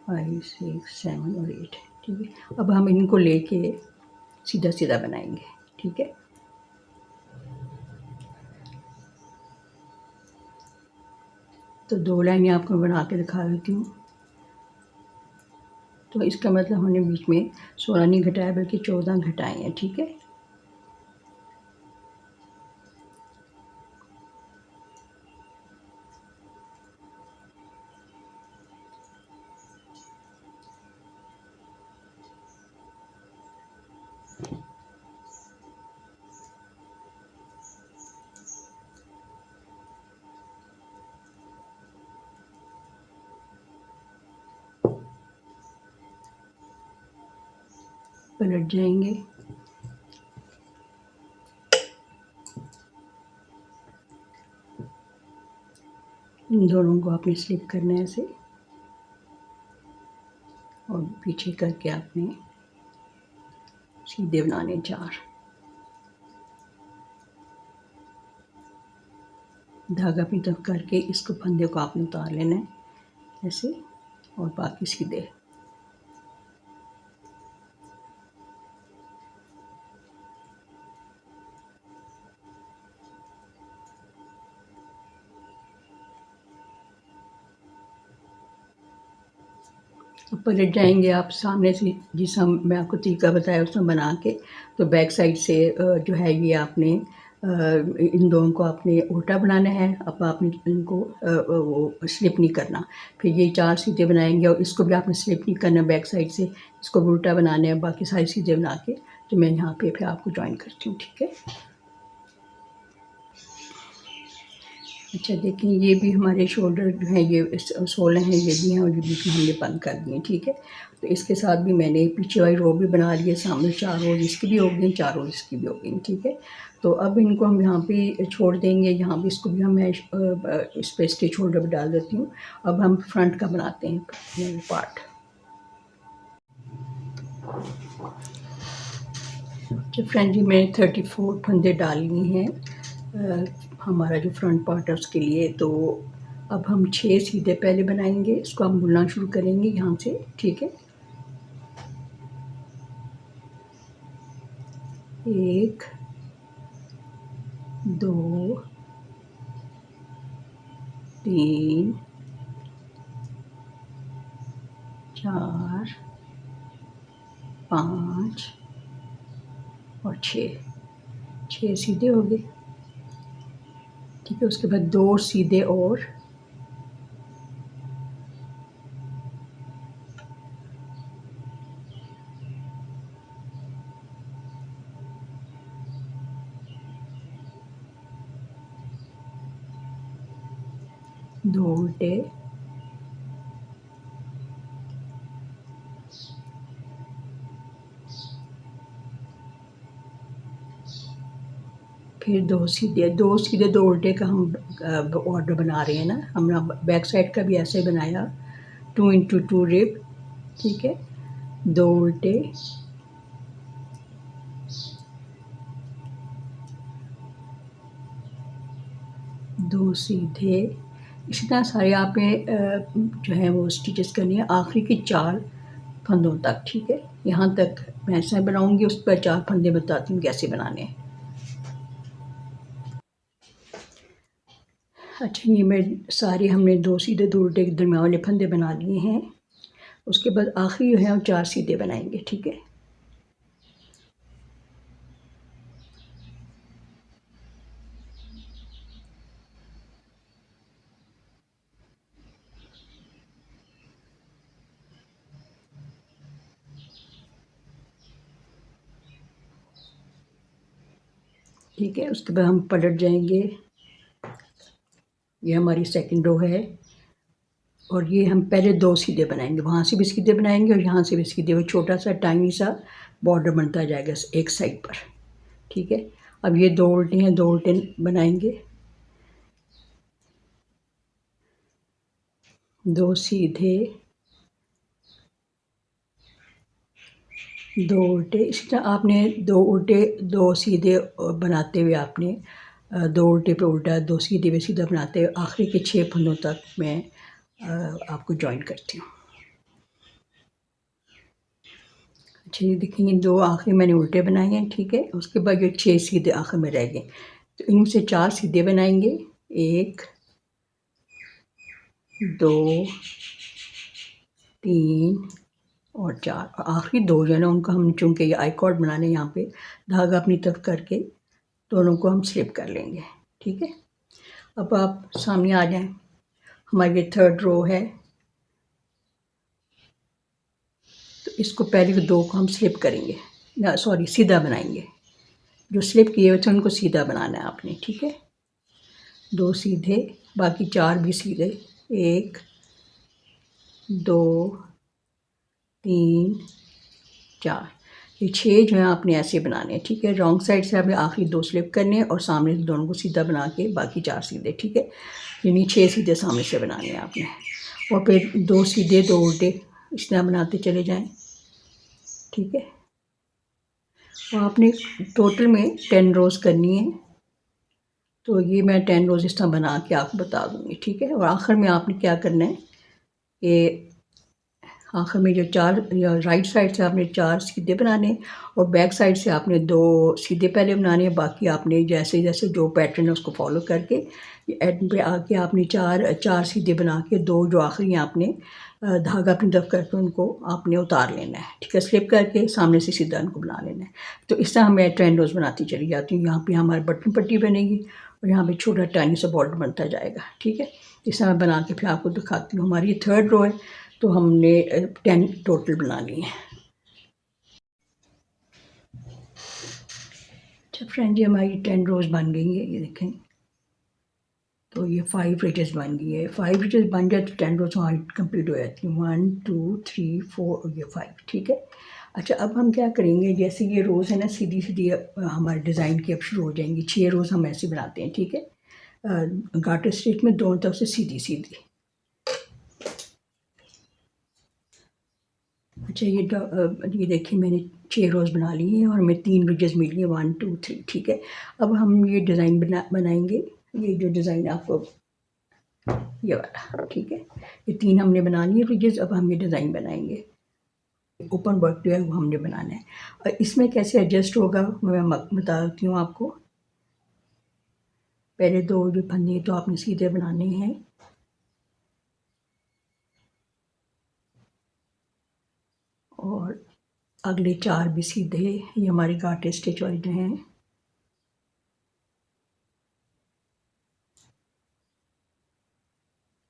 Speaker 1: 5, 6, 7 और 8, ठीक है। अब हम इनको लेके सीधा सीधा बनाएंगे, ठीक है। तो 2 लाइनें आपको बना के दिखा देती हूँ। तो इसका मतलब हमने बीच में 16 नहीं घटाया बल्कि 14 घटाए हैं, ठीक है। पलट जाएंगे। इन दोनों को आपने स्लिप करना है ऐसे और पीछे करके आपने सीधे बनाने 4। धागा अपनी तरफ करके इसको फंदे को आपने उतार लेना है ऐसे और बाकी सीधे। पलट जाएंगे आप सामने से, जिस हम मैं आपको तरीका बताया उसमें बना के। तो बैक साइड से जो है ये आपने इन दोनों को आपने उल्टा बनाना है। अब आपने इनको वो स्लिप नहीं करना। फिर ये 4 सीधे बनाएंगे और इसको भी आपने स्लिप नहीं करना बैक साइड से, इसको भी उल्टा बनाना है। बाकी सारे सीधे बना के तो मैं यहाँ पे फिर आपको ज्वाइन करती हूँ, ठीक है। अच्छा देखें, ये भी हमारे शोल्डर जो हैं ये 16 हैं, ये भी हैं और ये बीच में हमने बंद कर दिए, ठीक है। तो इसके साथ भी मैंने पीछे वाली रो भी बना ली है। सामने 4 रोज इसकी भी हो गई, 4 रोज इसकी भी हो गई, ठीक है। तो अब इनको हम यहाँ पे छोड़ देंगे। यहाँ पे इसको भी हम मैं इस पर स्टिच होल्डर भी डाल देती हूँ। अब हम फ्रंट का बनाते हैं पार्ट। तो फ्रेंड जी मैंने 34 फंदे डाल लिए हैं हमारा जो फ्रंट पार्ट है उसके लिए। तो अब हम 6 सीधे पहले बनाएंगे। इसको हम बुनना शुरू करेंगे यहाँ से, ठीक है। 1, 2, 3, 4, 5 और 6 सीधे हो गए, ठीक है। उसके बाद 2 सीधे और दो उल्टे, फिर 2 सीधे, 2 सीधे 2 उल्टे का हम ऑर्डर बना रहे हैं ना। हमने बैक साइड का भी ऐसे ही बनाया 2 इंटू 2 रिब, ठीक है। 2 उल्टे, 2 सीधे। इसी तरह सारे आपने जो है वो स्टिचेस करनी है आखिरी के 4 फंदों तक, ठीक है। यहाँ तक मैं ऐसा बनाऊंगी, उस पर 4 फंदे बताती हूँ कैसे बनाने हैं। अच्छा, ये मैं सारे हमने 2 सीधे 2 उल्टे के दरमियान वाले फंदे बना लिए हैं। उसके बाद आखिरी जो है हम 4 सीधे बनाएंगे, ठीक है। ठीक है, उसके बाद हम पलट जाएंगे। ये हमारी सेकंड रो है और ये हम पहले 2 सीधे बनाएंगे। वहाँ से भी सीधे बनाएंगे और यहाँ से भी सीधे। वो छोटा सा टाइनी सा बॉर्डर बनता जाएगा एक साइड पर, ठीक है। अब ये 2 उल्टे हैं, 2 उल्टे बनाएंगे दो सीधे, दो उल्टे। इसी तरह आपने दो उल्टे दो सीधे बनाते हुए आपने दो उल्टे पे उल्टा, दो सीधे पे सीधा बनाते हुए आखिरी के 6 फंदों तक मैं आपको जॉइन करती हूँ। अच्छा, ये देखिए दो आखिरी मैंने उल्टे बनाए हैं, ठीक है। उसके बाद जो 6 सीधे आखिर में रह गए, तो इनमें से 4 सीधे बनाएंगे, 1 2 3 और 4, और आखिरी 2 जो है ना उनको हम चूँकि ये आई कॉर्ड बनाने, यहाँ पे धागा अपनी तरफ करके दोनों को हम स्लिप कर लेंगे, ठीक है। अब आप सामने आ जाएं, हमारी ये 3rd रो है, तो इसको पहले 2 को हम स्लिप करेंगे, ना सॉरी सीधा बनाएंगे। जो स्लिप किए हुए थे उनको सीधा बनाना है आपने, ठीक है। 2 सीधे, बाकी 4 भी सीधे, 1 2 3 4, ये 6 जो है आपने ऐसे बनाने हैं, ठीक है। रॉन्ग साइड से आपने आखिरी 2 स्लिप करने हैं और सामने से दोनों को सीधा बना के बाकी 4 सीधे, ठीक है। यानी 6 सीधे सामने से बनाने हैं आपने, और फिर 2 सीधे 2 उल्टे इस तरह बनाते चले जाएं, ठीक है। और आपने टोटल में 10 रोज़ करनी है, तो ये मैं 10 रोज़ इस तरह बना के आपको बता दूँगी, ठीक है। और आखिर में आपने क्या करना है कि आखिर में जो 4 राइट साइड से आपने 4 सीधे बनाने हैं और बैक साइड से आपने 2 सीधे पहले बनाने हैं, बाकी आपने जैसे जैसे जो पैटर्न है उसको फॉलो करके एंड पे आके आपने 4 सीधे बना के 2 जो आखिरी हैं आपने धागा अपनी तरफ करके उनको आपने उतार लेना है, ठीक है। स्लिप करके सामने से सीधा उनको बना लेना है। तो इस तरह मैं 10 रोज़ बनाती चली जाती हूँ। यहाँ पे हमारी बटन पट्टी बनेगी और यहाँ पे छोटा टाइनी सा बॉर्डर बनता जाएगा, ठीक है। इस तरह मैं बना के फिर आपको दिखाती हूँ। हमारी ये 3rd रो है, तो हमने 10 टोटल बना लिए हैं। अच्छा फ्रेंड, ये हमारी 10 रोज़ बन गई है, ये देखें। तो ये 5 रिजेस बन गई है। 5 रिजेस बन जाए तो 10 रोज़ हमारी कंप्लीट हो जाती है। 1 2 3 4 और ये 5, ठीक है। अच्छा, अब हम क्या करेंगे, जैसे ये रोज़ है ना सीधी सीधी हमारे डिज़ाइन की अब शुरू हो जाएंगी। 6 रोज़ हम ऐसे बनाते हैं, ठीक है। गार्टर स्टिच में दोनों तरफ से सीधी सीधी। अच्छा, ये देखिए मैंने 6 रोज़ बना लिए हैं और हमें 3 रिजेस मिली हैं, 1 2 3, ठीक है। अब हम ये डिज़ाइन बनाएंगे। ये जो डिज़ाइन आपको ये वाला, ठीक है। ये 3 हमने बना लिए रिजेस, अब हम ये डिज़ाइन बनाएंगे। ओपन वर्क जो है वो हमने बनाना है, और इसमें कैसे एडजस्ट होगा मैं बता देती हूँ आपको। पहले 2 जो फंदे तो आपने सीधे बनाने हैं, और अगले 4 भी सीधे। ये हमारी गार्टर स्टिच वाली जो हैं,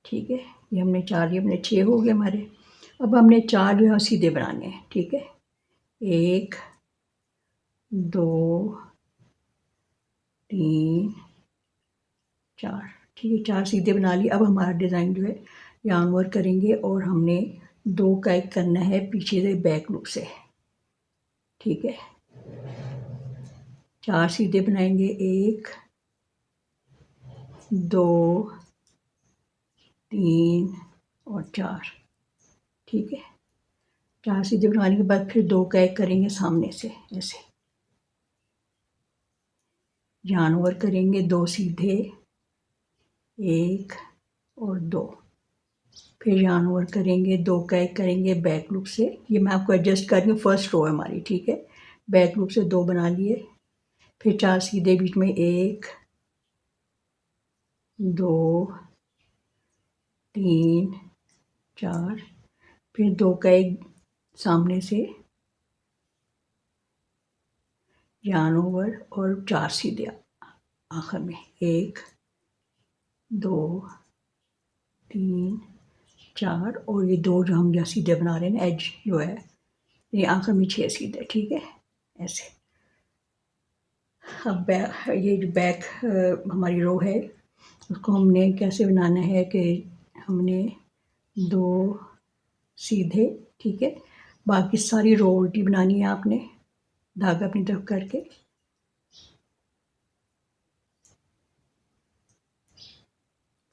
Speaker 1: ठीक है। ये हमने 4, ये हमने 6 हो गए हमारे। अब हमने 4 जो है सीधे बनाने हैं, ठीक है। 1 2 3 4, ठीक है। 4 सीधे बना लिए। अब हमारा डिज़ाइन जो है yarn वर्क करेंगे और हमने 2 का एक करना है पीछे से बैक लूप से, ठीक है। 4 सीधे बनाएंगे, 1 2 3 और 4, ठीक है। 4 सीधे बनाने के बाद फिर 2 का एक करेंगे सामने से, ऐसे yarn वर्क करेंगे। 2 सीधे, 1 और 2, फिर yarn वर्क करेंगे। 2 का एक करेंगे बैक लूप से। ये मैं आपको एडजस्ट कर रही हूँ, फर्स्ट रो है हमारी, ठीक है। बैक लूप से 2 बना लिए, फिर 4 सीधे, बीच में 1 2 3 4, फिर 2 का एक सामने से yarn ओवर और 4 सीधे आखिर में, 1 2 3 4, और ये 2 जो हम यहाँ सीधे बना रहे हैं ना, एज जो है ये आखिर में 6 सीधे, ठीक है, ऐसे। अब ये जो बैक हमारी रो है उसको हमने कैसे बनाना है कि हमने 2 सीधे, ठीक है। बाकी सारी रो उल्टी बनानी है आपने, धागा अपनी तरफ करके।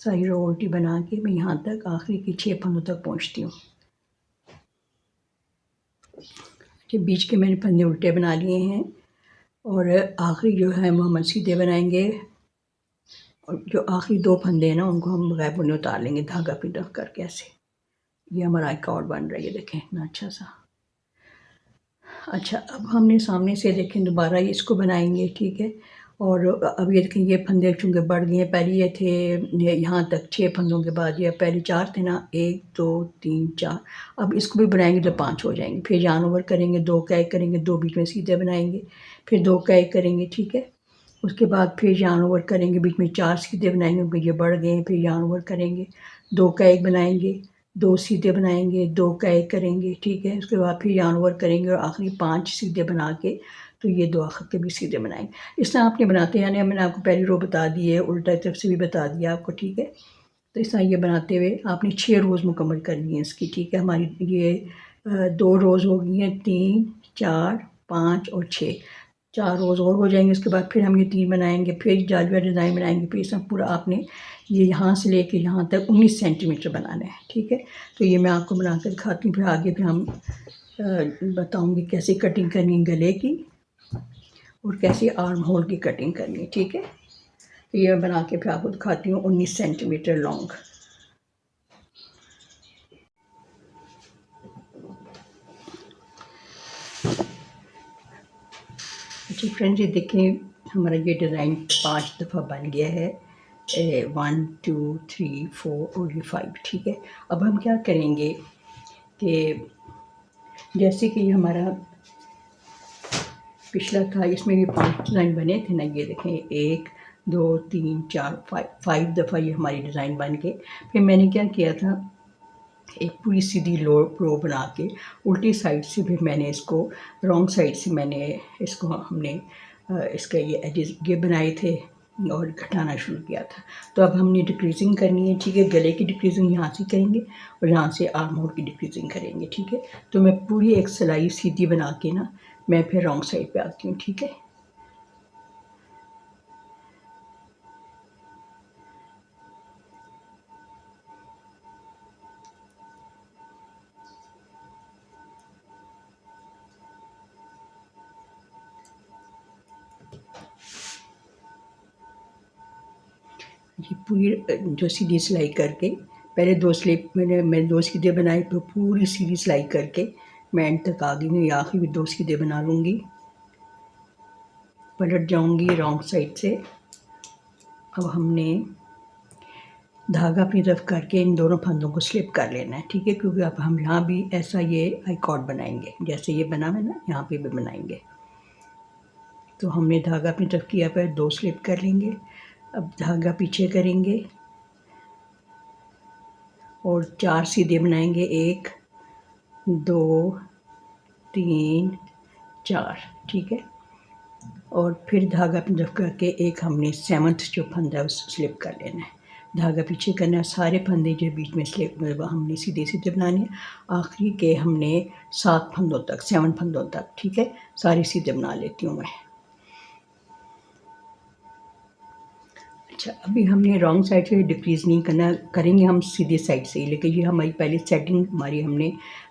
Speaker 1: सारी रो उल्टी बना के मैं यहाँ तक आखिरी की 6 फंदों तक पहुँचती हूँ। कि बीच के मैंने फंदे उल्टे बना लिए हैं और आखिरी जो है वो हम सीधे बनाएंगे। और जो आखिरी 2 फंदे हैं ना उनको हम बगैर बुने उतार लेंगे धागा पे रख करके ऐसे। ये हमारा एक और बन रहा है, ये देखें इतना अच्छा सा। अच्छा, अब हमने सामने से देखें दोबारा इसको बनाएंगे, ठीक है। और अब ये देखें ये फंदे चूँकि बढ़ गए हैं, पहले ये थे यहाँ तक 6 फंदों के बाद, ये पहले 4 थे ना, 1 2 3 4। अब इसको भी बनाएंगे तो 5 हो जाएंगे। फिर yarn ओवर करेंगे, 2 का एक करेंगे, 2 बीच में सीधे बनाएंगे, फिर 2 का एक करेंगे, ठीक है। उसके बाद फिर yarn ओवर करेंगे, बीच में 4 सीधे बनाएंगे क्योंकि ये बढ़ गए हैं। फिर yarn ओवर करेंगे, 2 का एक बनाएंगे, 2 सीधे बनाएंगे, 2 का एक करेंगे, ठीक है। उसके बाद फिर yarn ओवर करेंगे और आखिरी 5 सीधे बना के तो ये 2 आखिर के भी सीधे बनाएंगे। इस तरह आपने बनाते हैं, यानी मैंने आपको पहली रो बता दी है, उल्टा तरफ से भी बता दिया आपको, ठीक है। तो इस तरह ये बनाते हुए आपने 6 रोज़ मुकम्मल करनी है इसकी, ठीक है। हमारी ये 2 रोज़ हो गई हैं, 3 4 5 और 6, 4 रोज़ और हो जाएंगे। उसके बाद फिर हम ये 3 बनाएंगे, फिर जाली वाला डिज़ाइन बनाएंगे। फिर सब पूरा आपने ये यहाँ से लेके यहाँ तक 19 सेंटीमीटर बनाना है, ठीक है। तो ये मैं आपको बना कर दिखाती हूँ, फिर आगे फिर हम बताऊँगी कैसे कटिंग करनी है गले की और कैसे आर्म होल की कटिंग करनी है, ठीक है। तो ये मैं बना के फिर आपको दिखाती हूँ 19 सेंटीमीटर लॉन्ग। जी फ्रेंड्स, ये देखें हमारा ये डिज़ाइन 5 दफ़ा बन गया है, 1 2 3 4 और ये 5, ठीक है। अब हम क्या करेंगे कि जैसे कि हमारा पिछला था, इसमें भी 5 डिज़ाइन बने थे ना, ये देखें 1 2 3 4 5 दफ़ा ये हमारी डिज़ाइन बन के फिर मैंने क्या किया था, एक पूरी सीधी रो बना के उल्टी साइड से फिर मैंने इसको रॉन्ग साइड से मैंने इसको हमने इसका ये एजेस ये बनाए थे और घटाना शुरू किया था। तो अब हमने डिक्रीजिंग करनी है, ठीक है। गले की डिक्रीजिंग यहाँ से करेंगे और यहाँ से आर्म होल की डिक्रीजिंग करेंगे, ठीक है। तो मैं पूरी एक सिलाई सीधी बना के ना मैं फिर रॉन्ग साइड पे आती हूँ, ठीक है। ये पूरी जो सीधी सिलाई करके पहले 2 स्लिप मैंने 2 सीधे बनाए, तो पूरी सीधी सिलाई करके मैं एंड तक आ गई हूँ। ये आखिरी भी 2 सीधे बना लूँगी, पलट जाऊँगी रॉन्ग साइड से। अब हमने धागा अपनी तरफ करके इन दोनों फंदों को स्लिप कर लेना है, ठीक है। क्योंकि अब हम यहाँ भी ऐसा ये आई कॉर्ड बनाएंगे, जैसे ये बना है ना, यहाँ पे भी बनाएंगे। तो हमने धागा अपनी तरफ किया, पर 2 स्लिप कर लेंगे। अब धागा पीछे करेंगे और 4 सीधे बनाएंगे, 1 2 3 4, ठीक है। और फिर धागा अपनी तरफ करके एक हमने 7th जो फंदा है उस स्लिप कर लेना है, धागा पीछे करना है। सारे फंदे जो बीच में स्लिप हमने सीधे सीधे बनाने हैं, आखिरी के हमने 7 फंदों तक 7 फंदों तक, ठीक है। सारी सीधे बना लेती हूँ मैं। अच्छा, अभी हमने रॉन्ग साइड से डिक्रीज़ नहीं करना, करेंगे हम सीधे साइड से ही, लेकिन ये हमारी पहले सेटिंग हमारी हमने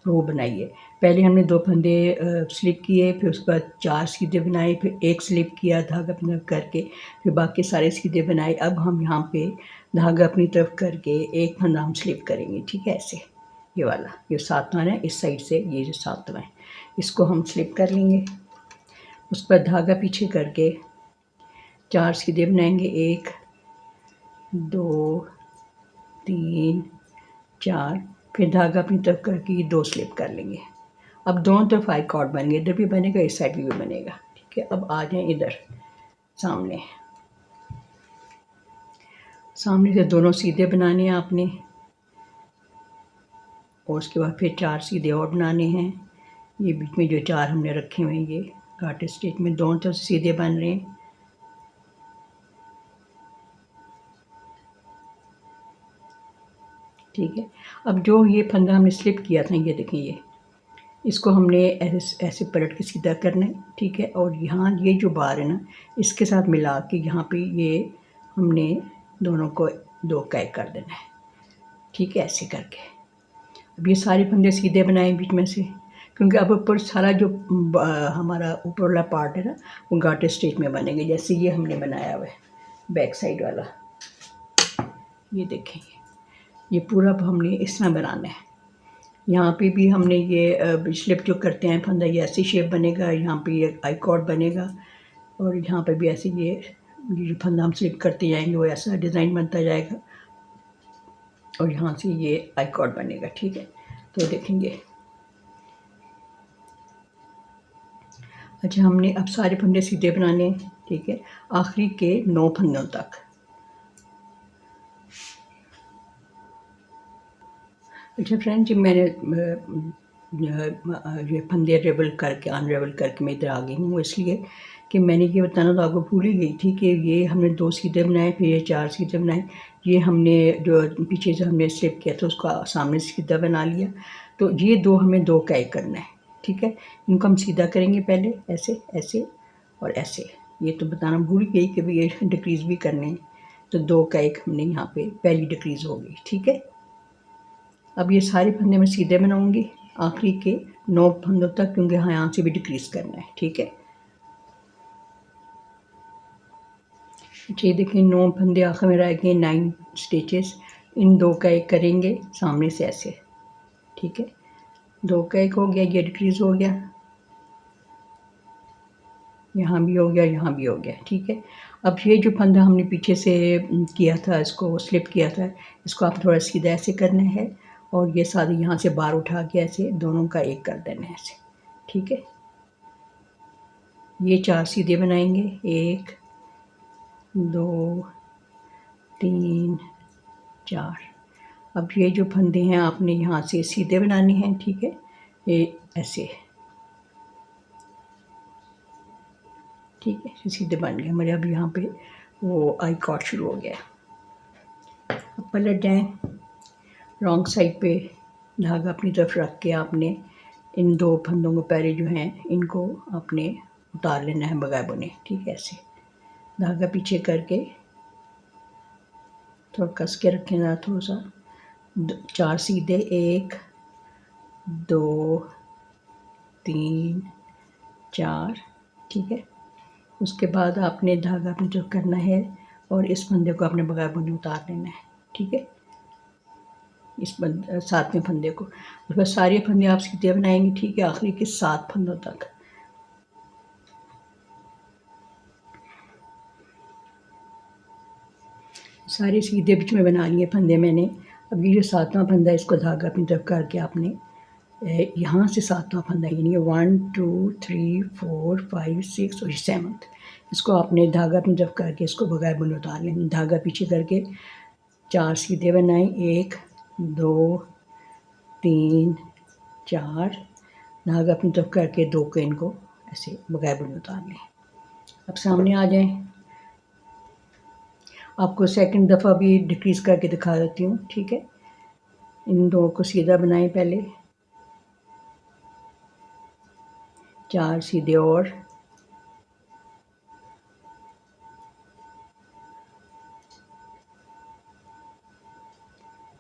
Speaker 1: रो बनाई है। पहले हमने 2 फंदे स्लिप किए, फिर उसके बाद 4 सीधे बनाए, फिर 1 स्लिप किया धागा अपनी तरफ करके, फिर बाकी सारे सीधे बनाए। अब हम यहाँ पे धागा अपनी तरफ करके एक फंदा हम स्लिप करेंगे, ठीक है। ऐसे ये वाला, ये 7वां है, इस साइड से ये जो 7वां है इसको हम स्लिप कर लेंगे। उस पर धागा पीछे करके 4 सीधे बनाएंगे, 1 2 3 4, फिर धागा अपनी तरफ करके 2 स्लिप कर लेंगे। अब दोनों तरफ आई कॉर्ड बन गए, इधर भी बनेगा, इस साइड भी बनेगा, ठीक है। अब आ जाएं इधर सामने, सामने से दोनों सीधे बनाने हैं आपने, और उसके बाद फिर 4 सीधे और बनाने हैं। ये बीच में जो 4 हमने रखे हुए हैं ये कांटे स्टिच में दोनों तरफ सीधे बन रहे हैं, ठीक है। अब जो ये फंदा हमने स्लिप किया था, ये देखें, ये इसको हमने ऐसे ऐसे पलट के सीधा करना है, ठीक है। और यहाँ ये जो बार है ना, इसके साथ मिला के यहाँ पे ये हमने दोनों को 2 कैक कर देना है, ठीक है, ऐसे करके। अब ये सारे फंदे सीधे बनाएं बीच में से, क्योंकि अब ऊपर सारा जो हमारा ऊपर वाला पार्ट है ना वो गार्टर स्टिच में बनेंगे, जैसे ये हमने बनाया हुआ है बैक साइड वाला। ये देखेंगे, ये पूरा हमने इस तरह बनाना है। यहाँ पे भी हमने ये स्लिप जो करते हैं फंदा, ये ऐसी शेप बनेगा, यहाँ पे ये आई कॉर्ड बनेगा, और यहाँ पे भी ऐसे ये जो फंदा हम स्लिप करते जाएंगे वो ऐसा डिज़ाइन बनता जाएगा, और यहाँ से ये आई कॉर्ड बनेगा, ठीक है। तो देखेंगे, अच्छा हमने अब सारे फंदे सीधे बनाने हैं, ठीक है, आखिरी के 9 फंदों तक। अच्छा फ्रेंड जी, मैंने ये फंदे रेवल करके अनरेवल करके मैं इधर आ गई हूँ, इसलिए कि मैंने ये बताना तो आपको भूल ही गई थी कि ये हमने 2 सीधे बनाए, फिर ये 4 सीधे बनाए। ये हमने जो पीछे से हमने स्लिप किया था उसको सामने से सीधा बना लिया, तो ये 2 हमें 2 कैक करना है, ठीक है। इनको हम सीधा करेंगे पहले, ऐसे ऐसे और ऐसे। ये तो बताना भूल गई कि भाई ये डिक्रीज़ भी करने हैं, तो 2 कैक हमने यहाँ पे पहली डिक्रीज़ हो गई, ठीक है। अब ये सारे फंदे मैं सीधे बनाऊंगी आखिरी के 9 फंदों तक, क्योंकि हाँ यहाँ से भी डिक्रीज़ करना है, ठीक है। ये देखिए 9 फंदे आखिर में रह गए, 9 स्टिचेस। इन 2 का एक करेंगे सामने से ऐसे, ठीक है। 2 का एक हो गया, ये डिक्रीज़ हो गया, यहाँ भी हो गया, यहाँ भी हो गया, ठीक है। अब ये जो फंदा हमने पीछे से किया था, इसको स्लिप किया था, इसको आप थोड़ा सीधा ऐसे करना है, और ये सारे यहाँ से बार उठा के ऐसे दोनों का एक कर देना है ऐसे, ठीक है। ये 4 सीधे बनाएंगे, 1 2 3 4। अब ये जो फंदे हैं आपने यहाँ से सीधे बनाने हैं, ठीक है, ये ऐसे, ठीक है, ये सीधे बन गए हमारे। अब यहाँ पे वो आई कॉर्ड शुरू हो गया। अब पलट जाएं, रॉन्ग साइड पे धागा अपनी तरफ रख के आपने इन 2 फंदों को पहले जो हैं इनको आपने उतार लेना है बगैर बुने, ठीक है। ऐसे धागा पीछे करके थोड़ा कस के रखें, थोड़ा सा। 4 सीधे, 1 2 3 4, ठीक है। उसके बाद आपने धागा अपने जो करना है, और इस फंदे को आपने बगैर बुने उतार लेना है, ठीक है, इस 7वें फंदे को। उसके बाद सारे फंदे आप सीधे बनाएंगे, ठीक है, आखिरी के 7 फंदों तक। सारे सीधे बीच में बना लिए फंदे मैंने। अब ये जो 7वां फंदा है इसको धागा अपनी तरफ करके आपने यहाँ से 7वां फंदा, यानी 1 2 3 4 5 6 और 7th, इसको आपने धागा अपनी तरफ करके इसको बगैर बुने उतार लें। धागा पीछे करके 4 सीधे बनाएं, 1 2 3 4, धागा अपनी तरफ करके 2 को इनको ऐसे बगैर बुने उतार लें। अब सामने आ जाएं, आपको सेकंड दफ़ा भी डिक्रीज़ करके दिखा देती हूँ, ठीक है। इन 2 को सीधा बनाएं पहले, 4 सीधे और,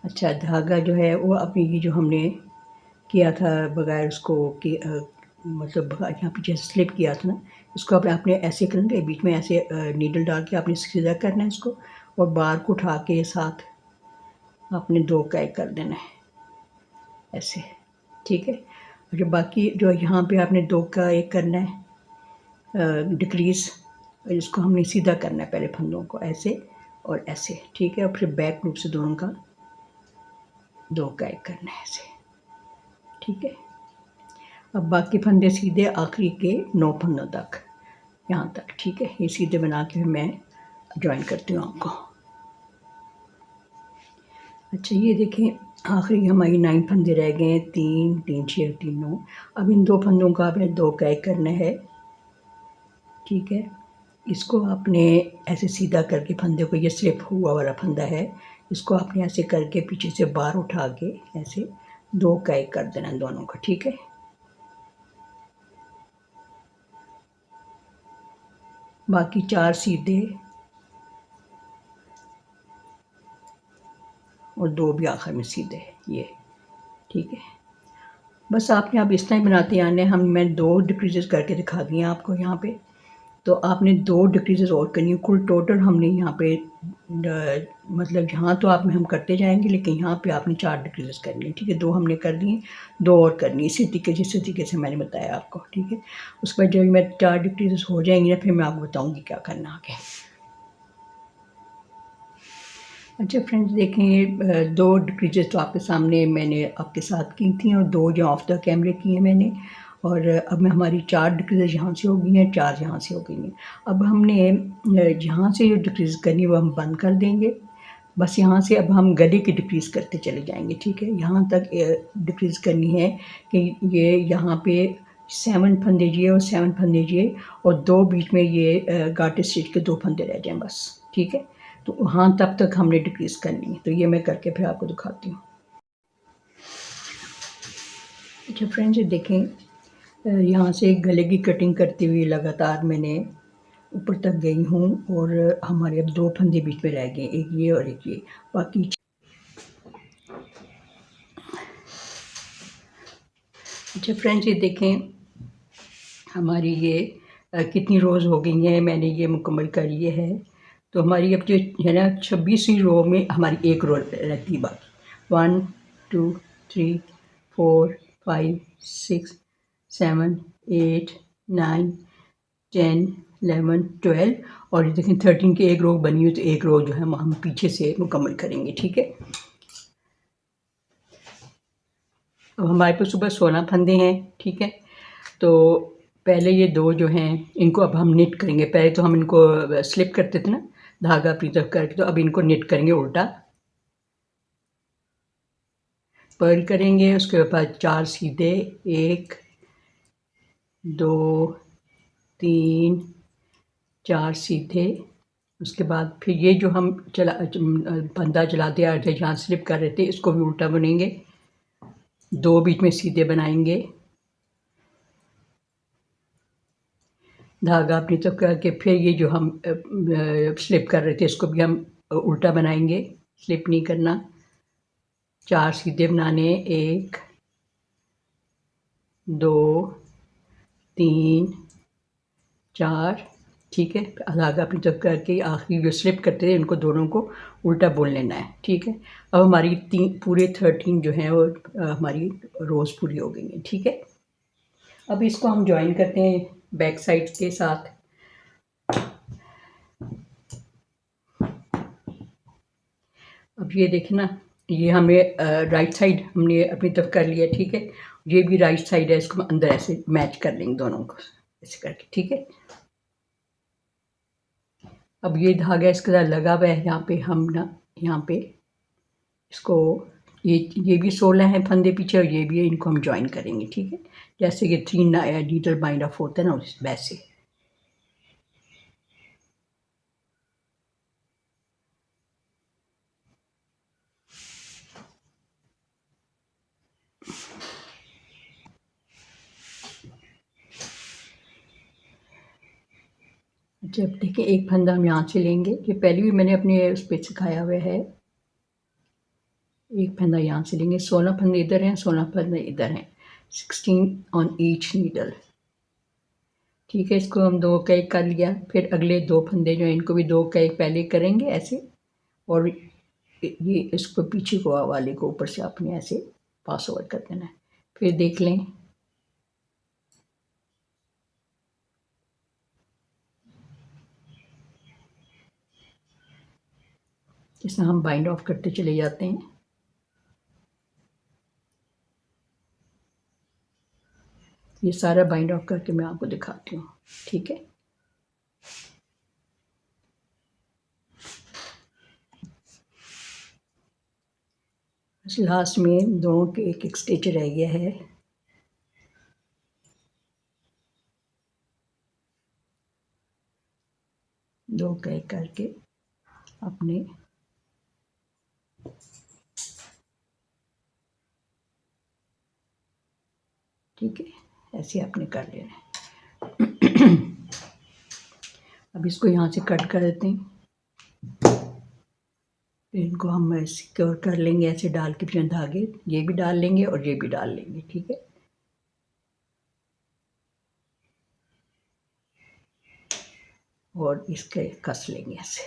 Speaker 1: अच्छा धागा जो है वो अपनी ये जो हमने किया था बगैर उसको कि मतलब यहाँ पीछे स्लिप किया था ना, इसको आपने ऐसे करना है, बीच में ऐसे नीडल डाल के आपने सीधा करना है इसको, और बार को उठा के साथ आपने 2 का एक कर देना है ऐसे, ठीक है। और जो बाकी जो यहाँ पे आपने 2 का एक करना है डिक्रीज़, इसको हमने सीधा करना है पहले फंदों को ऐसे और ऐसे, ठीक है। और फिर बैक लूप से दोनों का 2 का एक करना है ऐसे, ठीक है। अब बाकी फंदे सीधे आखिरी के 9 फंदों तक, यहाँ तक, ठीक है। ये सीधे बना के मैं ज्वाइन करती हूँ आपको। अच्छा ये देखें, आखिरी हमारी 9 फंदे रह गए हैं, 3 3 6 3 9। अब इन 2 फंदों का आपने 2 का एक करना है, ठीक है। इसको आपने ऐसे सीधा करके फंदे को, ये स्लिप हुआ वाला फंदा है, इसको आपने ऐसे करके पीछे से बार उठा के ऐसे 2 का एक कर देना दोनों का, ठीक है। बाकी 4 सीधे और 2 भी आखिर में सीधे, ये ठीक है। बस आपने अब इस तरह बनाते आने मैं 2 डिक्रीजेस करके दिखा दिए आपको यहाँ पे। तो आपने 2 डिक्रीजेस और करनी है। कुल टोटल हमने यहाँ पे मतलब यहाँ तो आप में हम करते जाएंगे, लेकिन यहाँ पे आपने 4 डिक्रीजेस करनी है, ठीक है। 2 हमने कर दिए, 2 और करनी है इसी तरीके जिस तरीके से मैंने बताया आपको, ठीक है। उसके बाद जब मैं 4 डिक्रीजेस हो जाएंगी ना, फिर मैं आपको बताऊँगी क्या करना आगे। अच्छा फ्रेंड्स, देखें ये 2 डिक्रीजेस तो आपके सामने मैंने आपके साथ की थी और 2 जो ऑफ द कैमरे की हैं मैंने। और अब मैं हमारी 4 डिक्रीजेस यहाँ से हो गई हैं, 4 यहाँ से हो गई हैं। अब हमने यहाँ से जो डिक्रीज करनी है वो हम बंद कर देंगे। बस यहाँ से अब हम गले की डिक्रीज करते चले जाएंगे, ठीक है। यहाँ तक डिक्रीज करनी है कि ये यहाँ पे 7 फंदे ये और 7 फंदे ये और 2 बीच में ये गार्टर स्टिच के 2 फंदे रह जाएं बस, ठीक है। तो वहाँ तब तक हमने डिक्रीज करनी है। तो ये मैं करके फिर आपको दिखाती हूँ। अच्छा फ्रेंड्स, ये देखें यहाँ से गले की कटिंग करते हुए लगातार मैंने ऊपर तक गई हूँ और हमारे अब 2 फंदे बीच में रह गए, एक ये और एक ये, बाकी। अच्छा फ्रेंड्स, ये देखें हमारी ये कितनी रोज़ हो गई हैं, मैंने ये मुकम्मल कर लिए है। तो हमारी अब जो है ना 26वीं रो में हमारी एक रो रहती है बाकी। 1 2 3 4 5 6 7 8 9 10 11 12 और ये देखें 13 की एक रो बनी हुई, तो एक रो जो है हम पीछे से मुकम्मल करेंगे, ठीक है। अब हमारे पास सुबह 16 फंदे हैं, ठीक है। तो पहले ये 2 जो हैं इनको अब हम निट करेंगे। पहले तो हम इनको स्लिप करते थे ना धागा पृथक करके, तो अब इनको निट करेंगे उल्टा, पर्ल करेंगे। उसके बाद 4 सीधे, 1 2 3 4 सीधे। उसके बाद फिर ये जो हम फंदा चलाते आ रहे थे, जहाँ स्लिप कर रहे थे, इसको भी उल्टा बुनेंगे, 2 बीच में सीधे बनाएंगे, धागा अपनी तरफ करके फिर ये जो हम स्लिप कर रहे थे इसको भी हम उल्टा बनाएंगे, स्लिप नहीं करना। 4 सीधे बनाने, 1 2 3 4, ठीक है। धागा अपनी तरफ करके आखिरी जो स्लिप करते थे इनको दोनों को उल्टा बुन लेना है, ठीक है। अब हमारी पूरे 13 जो हैं वो हमारी रोज़ पूरी हो गई हैं, ठीक है। अब इसको हम ज्वाइन करते हैं बैक साइड के साथ। अब ये देखें ना, ये हमें राइट साइड हमने अपनी तरफ कर लिया, ठीक है। ये भी राइट साइड है, इसको अंदर ऐसे मैच कर लेंगे दोनों को ऐसे करके, ठीक है। अब ये धागा इसके साथ लगा हुआ है, यहाँ पे हम ना यहाँ पे इसको ये भी 16 है फंदे पीछे और ये भी है, इनको हम ज्वाइन करेंगे, ठीक है। जैसे कि 3 नीडल बाइंड ऑफ होता है ना वैसे। अच्छा अब देखिए, एक फंदा हम यहाँ से लेंगे, ये पहले भी मैंने अपने उस पर सिखाया हुआ है। एक फंदा यहाँ से लेंगे, 16 फंदे इधर हैं, 16 फंदे इधर हैं, 16 ऑन ईच नीडल, ठीक है। इसको हम 2 का 1 कर लिया। फिर अगले 2 फंदे जो हैं इनको भी 2 का 1 पहले करेंगे ऐसे, और ये इसको पीछे को वाले को ऊपर से आपने ऐसे पास ओवर कर देना है। फिर देख लें, इसमें हम बाइंड ऑफ करते चले जाते हैं। ये सारा बाइंड ऑफ करके मैं आपको दिखाती हूँ, ठीक है। लास्ट में दोनों के एक एक स्टिच रह गया है। दो का एक करके अपने ठीक है, ऐसे आपने कर लेना है। अब इसको यहाँ से कट कर देते हैं। इनको हम सिक्योर कर लेंगे ऐसे डाल के, फिर धागे ये भी डाल लेंगे और ये भी डाल लेंगे, ठीक है। और इसके कस लेंगे ऐसे,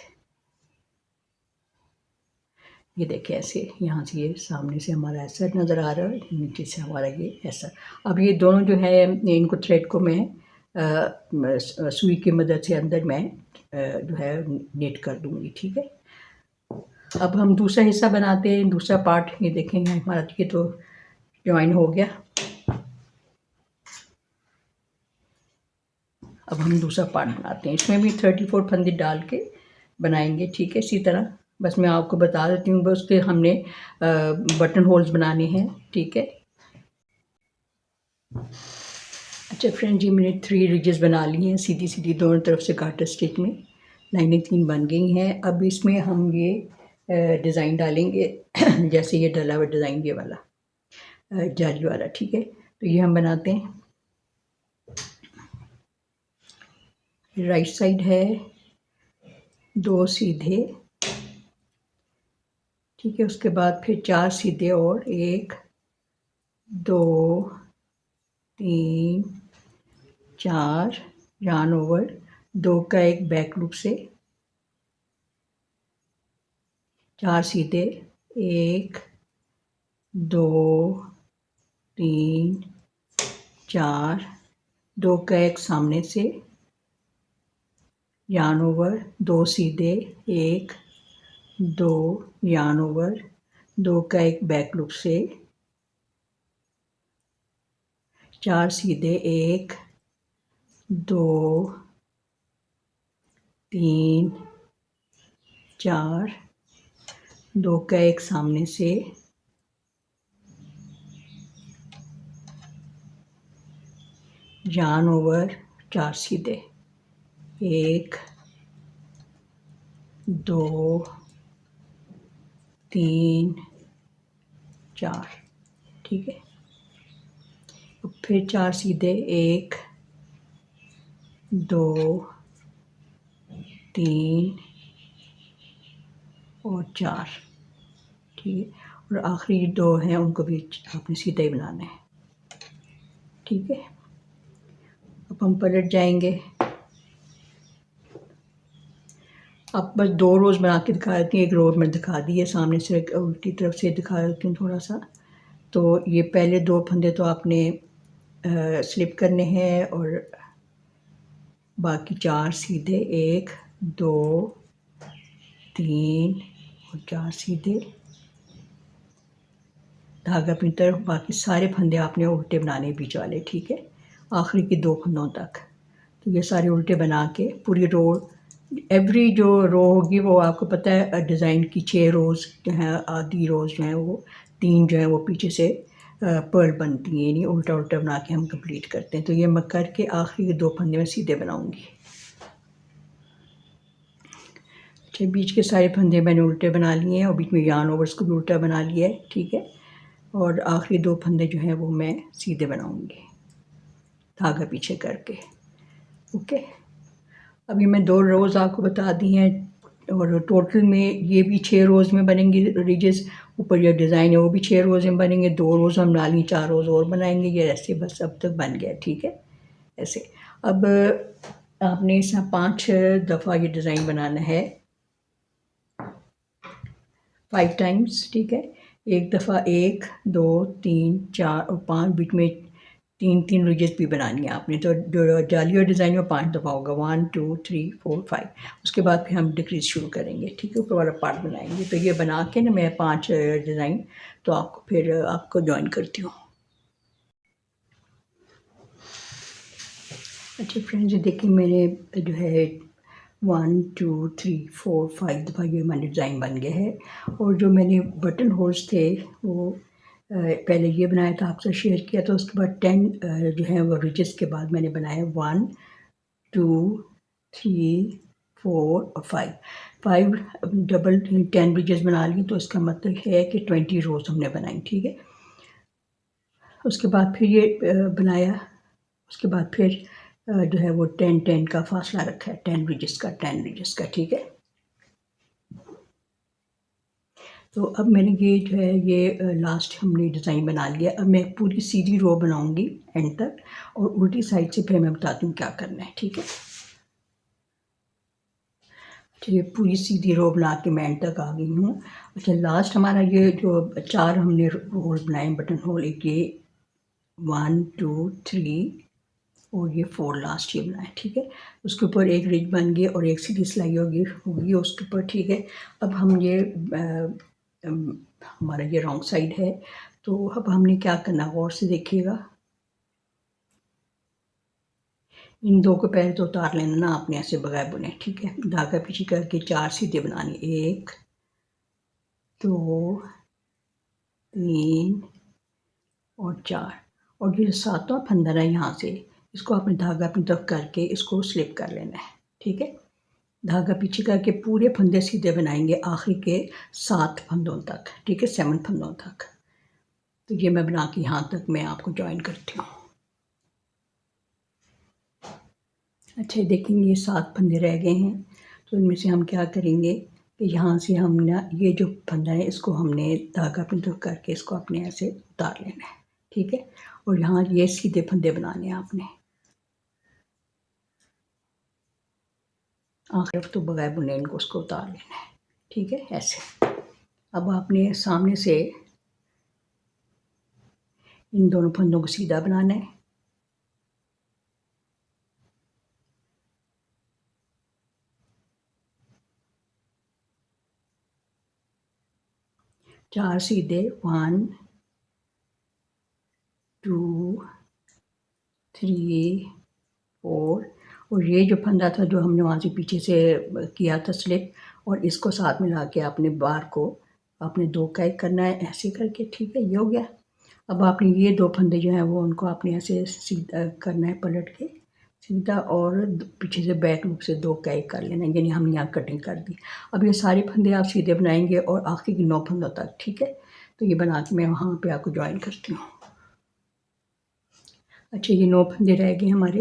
Speaker 1: ये देखिए ऐसे, यहाँ से ये सामने से हमारा ऐसा नज़र आ रहा है, नीचे से हमारा ये ऐसा। अब ये दोनों जो है इनको थ्रेड को मैं सुई की मदद से अंदर मैं जो है नेट कर दूँगी, ठीक है। अब हम दूसरा हिस्सा बनाते हैं, दूसरा पार्ट ये देखेंगे हमारा, ये तो जॉइन हो गया। अब हम दूसरा पार्ट बनाते हैं, इसमें भी 34 फंदे डाल के बनाएंगे, ठीक है, इसी तरह। बस मैं आपको बता देती हूँ, बस उसके हमने बटन होल्स बनाने हैं, ठीक है। अच्छा फ्रेंड, ये मैंने 3 रिजेस बना ली हैं, सीधी सीधी दोनों तरफ से गाटर स्टिच में लाइनें 3 बन गई हैं। अब इसमें हम ये डिज़ाइन डालेंगे जैसे ये डला हुआ डिज़ाइन ये वाला जाली वाला, ठीक है। तो ये हम बनाते हैं, राइट साइड है 2 सीधे, ठीक है। उसके बाद फिर 4 सीधे और 1 2 3 4 yarn ओवर, 2 का एक बैक लूप से, 4 सीधे, 1 2 3 4, 2 का एक सामने से, yarn ओवर, 2 सीधे, 1 2 yarn ओवर, 2 का एक बैक लूप से, 4 सीधे, 1 2 3 4, 2 का एक सामने से, yarn ओवर, 4 सीधे, 1 2 3 4, ठीक है। फिर 4 सीधे, 1 2 3 और 4, ठीक है। और आखिरी 2 हैं उनको भी आपने सीधा ही बनाना है, ठीक है। अब हम पलट जाएंगे, अब बस 2 रोज़ बना के दिखा देती हूँ, एक रो में दिखा दी है, सामने से उल्टी तरफ से दिखा देती हूँ थोड़ा सा। तो ये पहले 2 फंदे तो आपने स्लिप करने हैं और बाकी 4 सीधे, 1 2 3 और 4 सीधे, धागा अपनी तरफ, बाकी सारे फंदे आपने उल्टे बनाने बीच वाले, ठीक है, आखिरी के 2 फंदों तक। तो ये सारे उल्टे बना के पूरी रो, एवरी जो रो होगी वो आपको पता है डिज़ाइन की 6 रोज़ जो हैं, आधी रोज़ जो हैं वो 3 जो हैं वो पीछे से पर्ल बनती हैं, यानी उल्टा उल्टा बना के हम कंप्लीट करते हैं। तो ये मैं करके आखिरी के 2 फंदे में सीधे बनाऊंगी। अच्छा, बीच के सारे फंदे मैंने उल्टे बना लिए हैं और बीच में यार्न ओवर्स को भी उल्टा बना लिया है, ठीक है। और आखिरी 2 फंदे जो हैं वो मैं सीधे बनाऊंगी धागा पीछे करके, ओके। अभी मैं 2 रोज़ आपको बता दी हैं और टोटल में ये भी 6 रोज़ में बनेंगे रिजेस, ऊपर जो डिज़ाइन है वो भी 6 रोज़ में बनेंगे, 2 रोज़ हम डालेंगे, 4 रोज़ और बनाएंगे, ये ऐसे बस अब तक बन गया, ठीक है, ऐसे। अब आपने इसमें 5 दफ़ा ये डिज़ाइन बनाना है, 5 टाइम्स, ठीक है। एक दफ़ा 1 2 3 4 और 5, बीच में 3 रिजेस भी बनानी है आपने। तो जो जाली और डिज़ाइन में 5 दफ़ा होगा, 1 2 3 4 5। उसके बाद फिर हम डिक्रीज शुरू करेंगे, ठीक है, ऊपर वाला पार्ट बनाएंगे। तो ये बना के ना मैं 5 डिज़ाइन तो आपको फिर आपको ज्वाइन करती हूँ। अच्छा फ्रेंड्स, देखिए मेरे जो है 1 2 3 4 5 दफ़ा ये हमारे डिज़ाइन बन गया है। और जो मैंने बटन होल्स थे वो पहले ये बनाया था, आपसे शेयर किया था। उसके बाद 10 जो है वो रिजेस के बाद मैंने बनाया 1 2 3 4 और 5 डबल 10 रिजेस बना ली। तो इसका मतलब है कि 20 रोज़ हमने बनाई, ठीक है। उसके बाद फिर ये बनाया, उसके बाद फिर जो है वो 10 का फासला रखा है, 10 रिजेस का, 10 रिजेस का, ठीक है। तो अब मैंने ये जो है ये लास्ट हमने डिज़ाइन बना लिया। अब मैं पूरी सीधी रो बनाऊंगी एंड तक, और उल्टी साइड से फिर मैं बताती हूँ क्या करना है, ठीक है। चलिए पूरी सीधी रो बना के मैं एंड तक आ गई हूँ। अच्छा, लास्ट हमारा ये जो 4 हमने होल बनाए बटन होल, एक ये 1 2 3 और ये 4 लास्ट ये बनाए, ठीक है। उसके ऊपर एक रिज बन गई और एक सीधी सिलाई होगी उसके ऊपर, ठीक है। अब हम ये हमारा ये रॉन्ग साइड है, तो अब हमने क्या करना, गौर से देखिएगा। इन दो को पहले तो उतार लेना ना आपने ऐसे बगैर बुने, ठीक है। धागा पीछे करके 4 सीधे बनाने, 1 2 3 और 4। और ये 7वां फंदा है यहाँ से, इसको आपने धागा अपनी तरफ करके इसको स्लिप कर लेना है, ठीक है। धागा पीछे करके पूरे फंदे सीधे बनाएंगे आखिरी के 7 फंदों तक, ठीक है, 7 फंदों तक। तो ये मैं बना के यहाँ तक मैं आपको ज्वाइन करती हूँ। अच्छा देखेंगे ये 7 फंदे रह गए हैं, तो इनमें से हम क्या करेंगे कि यहाँ से हम ना ये जो फंदा है इसको हमने धागा अपनी तरफ करके इसको अपने ऐसे उतार लेना है, ठीक है। और यहाँ ये सीधे फंदे बनाने हैं आपने, आखिर तो बगैर बुने इनको उसको उतार लेना है, ठीक है, ऐसे। अब आपने सामने से इन दोनों फंदों को सीधा बनाना है। चार सीधे, 1 2 3 4। और ये जो फंदा था जो हमने वहाँ से पीछे से किया था स्लिप, और इसको साथ मिला के आपने बार को आपने 2 का एक करना है ऐसे करके, ठीक है, ये हो गया। अब आपने ये 2 फंदे जो हैं वो उनको आपने ऐसे सीधा करना है, पलट के सीधा, और पीछे से बैक लूप से 2 का एक कर लेना है, यानी हमने यहाँ कटिंग कर दी। अब ये सारे फंदे आप सीधे बनाएंगे और आखिरी के 9 फंदों तक, ठीक है। तो ये बना के मैं वहाँ पे आपको ज्वाइन करती हूँ। अच्छा, ये 9 फंदे रह गए हमारे,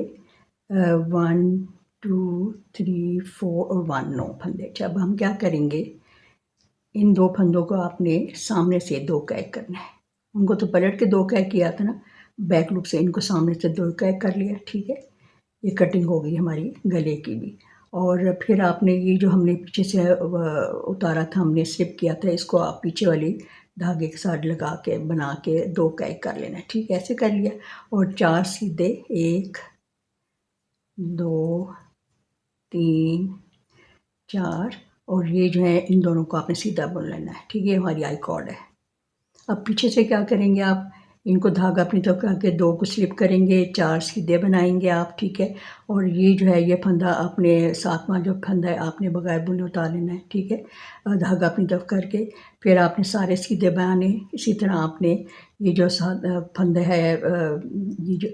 Speaker 1: 1 2 3 4 और 1, 9 फंदे। अच्छा, अब हम क्या करेंगे, इन 2 फंदों को आपने सामने से 2 का एक करना है। उनको तो पलट के 2 का एक किया था ना, बैक लूप से इनको सामने से 2 का एक कर लिया, ठीक है। ये कटिंग हो गई हमारी गले की भी। और फिर आपने ये जो हमने पीछे से उतारा था, हमने स्लिप किया था, इसको आप पीछे वाली धागे के साथ लगा के बना के 2 का एक कर लेना, ठीक है, ऐसे कर लिया। और 4 सीधे, 1 2 3 4, और ये जो है इन दोनों को आपने सीधा बुन लेना है, ठीक है, हमारी आई कॉर्ड है। अब पीछे से क्या करेंगे आप, इनको धागा अपनी तरफ करके 2 को स्लिप करेंगे, 4 सीधे बनाएंगे आप, ठीक है। और ये जो है ये फंदा अपने 7वां जो फंदा है आपने बगैर बुने उतार लेना है, ठीक है, धागा अपनी तरफ करके। फिर आपने सारे सीधे बनाने। इसी तरह आपने ये जो फंदा है ये जो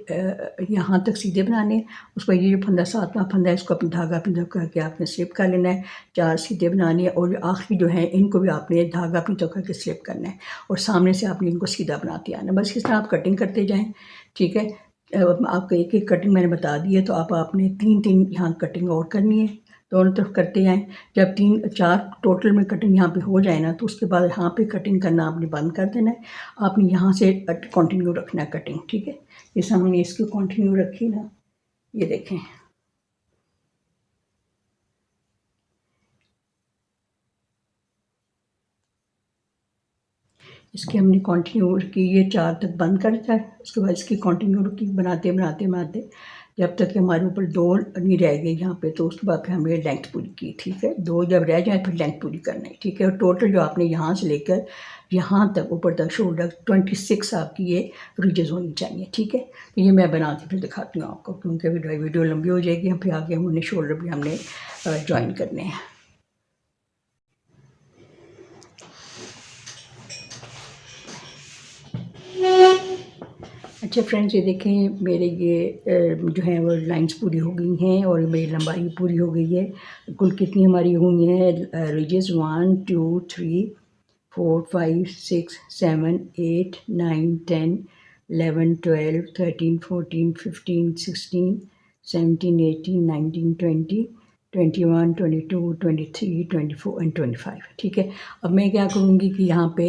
Speaker 1: यहाँ तक सीधे बनाने, उसको ये जो फंदा 7वां फंदा है इसको अपनी धागा अपनी तरफ करके आपने स्लिप कर लेना है, 4 सीधे बनाने हैं, और आखिरी जो है इनको भी आपने धागा अपनी तरफ करके स्लिप करना है, और सामने से आपने इनको सीधा बनाते आना। बस इस तरह आप कटिंग करते जाएं, ठीक है। आपको एक एक कटिंग मैंने बता दी है, तो आप आपने 3 यहाँ कटिंग और करनी है, दोनों तरफ करते जाएं। जब 3 4 टोटल में कटिंग यहाँ पे हो जाए ना, तो उसके बाद यहाँ पे कटिंग करना आपने बंद कर देना है। आपने यहाँ से कंटिन्यू रखना है कटिंग, ठीक है। जैसे हमने इसको कंटिन्यू रखी ना, ये देखें, इसकी हमने कंटिन्यू की, ये 4 तक बंद करता है, उसके बाद इसकी कंटिन्यू की बनाते बनाते बनाते जब तक कि हमारे ऊपर 2 नहीं रह गए यहाँ पे, तो उसके बाद फिर हमने लेंथ पूरी की, ठीक है। 2 जब रह जाए फिर लेंथ पूरी करना है, ठीक है। और टोटल जो आपने यहाँ से लेकर यहाँ तक ऊपर तक शोल्डर 26 आपकी ये रिजेस होनी चाहिए, ठीक है। तो ये मैं बना के फिर दिखाती हूँ आपको, क्योंकि वीडियो लंबी हो जाएगी, हम फिर आगे हमने शोल्डर भी हमने ज्वाइन करने हैं। अच्छा फ्रेंड्स, ये देखें मेरे ये जो है वो लाइंस पूरी हो गई हैं और मेरी लंबाई पूरी हो गई है। कुल कितनी हमारी हुई हैं रिजेस, 1 2 3 4 5 6 7 8 9 10 11 12 13 14 15 16 17 18 19 20 21, 22, 23, 24 एंड 25। ठीक है। अब मैं क्या करूँगी कि यहाँ पे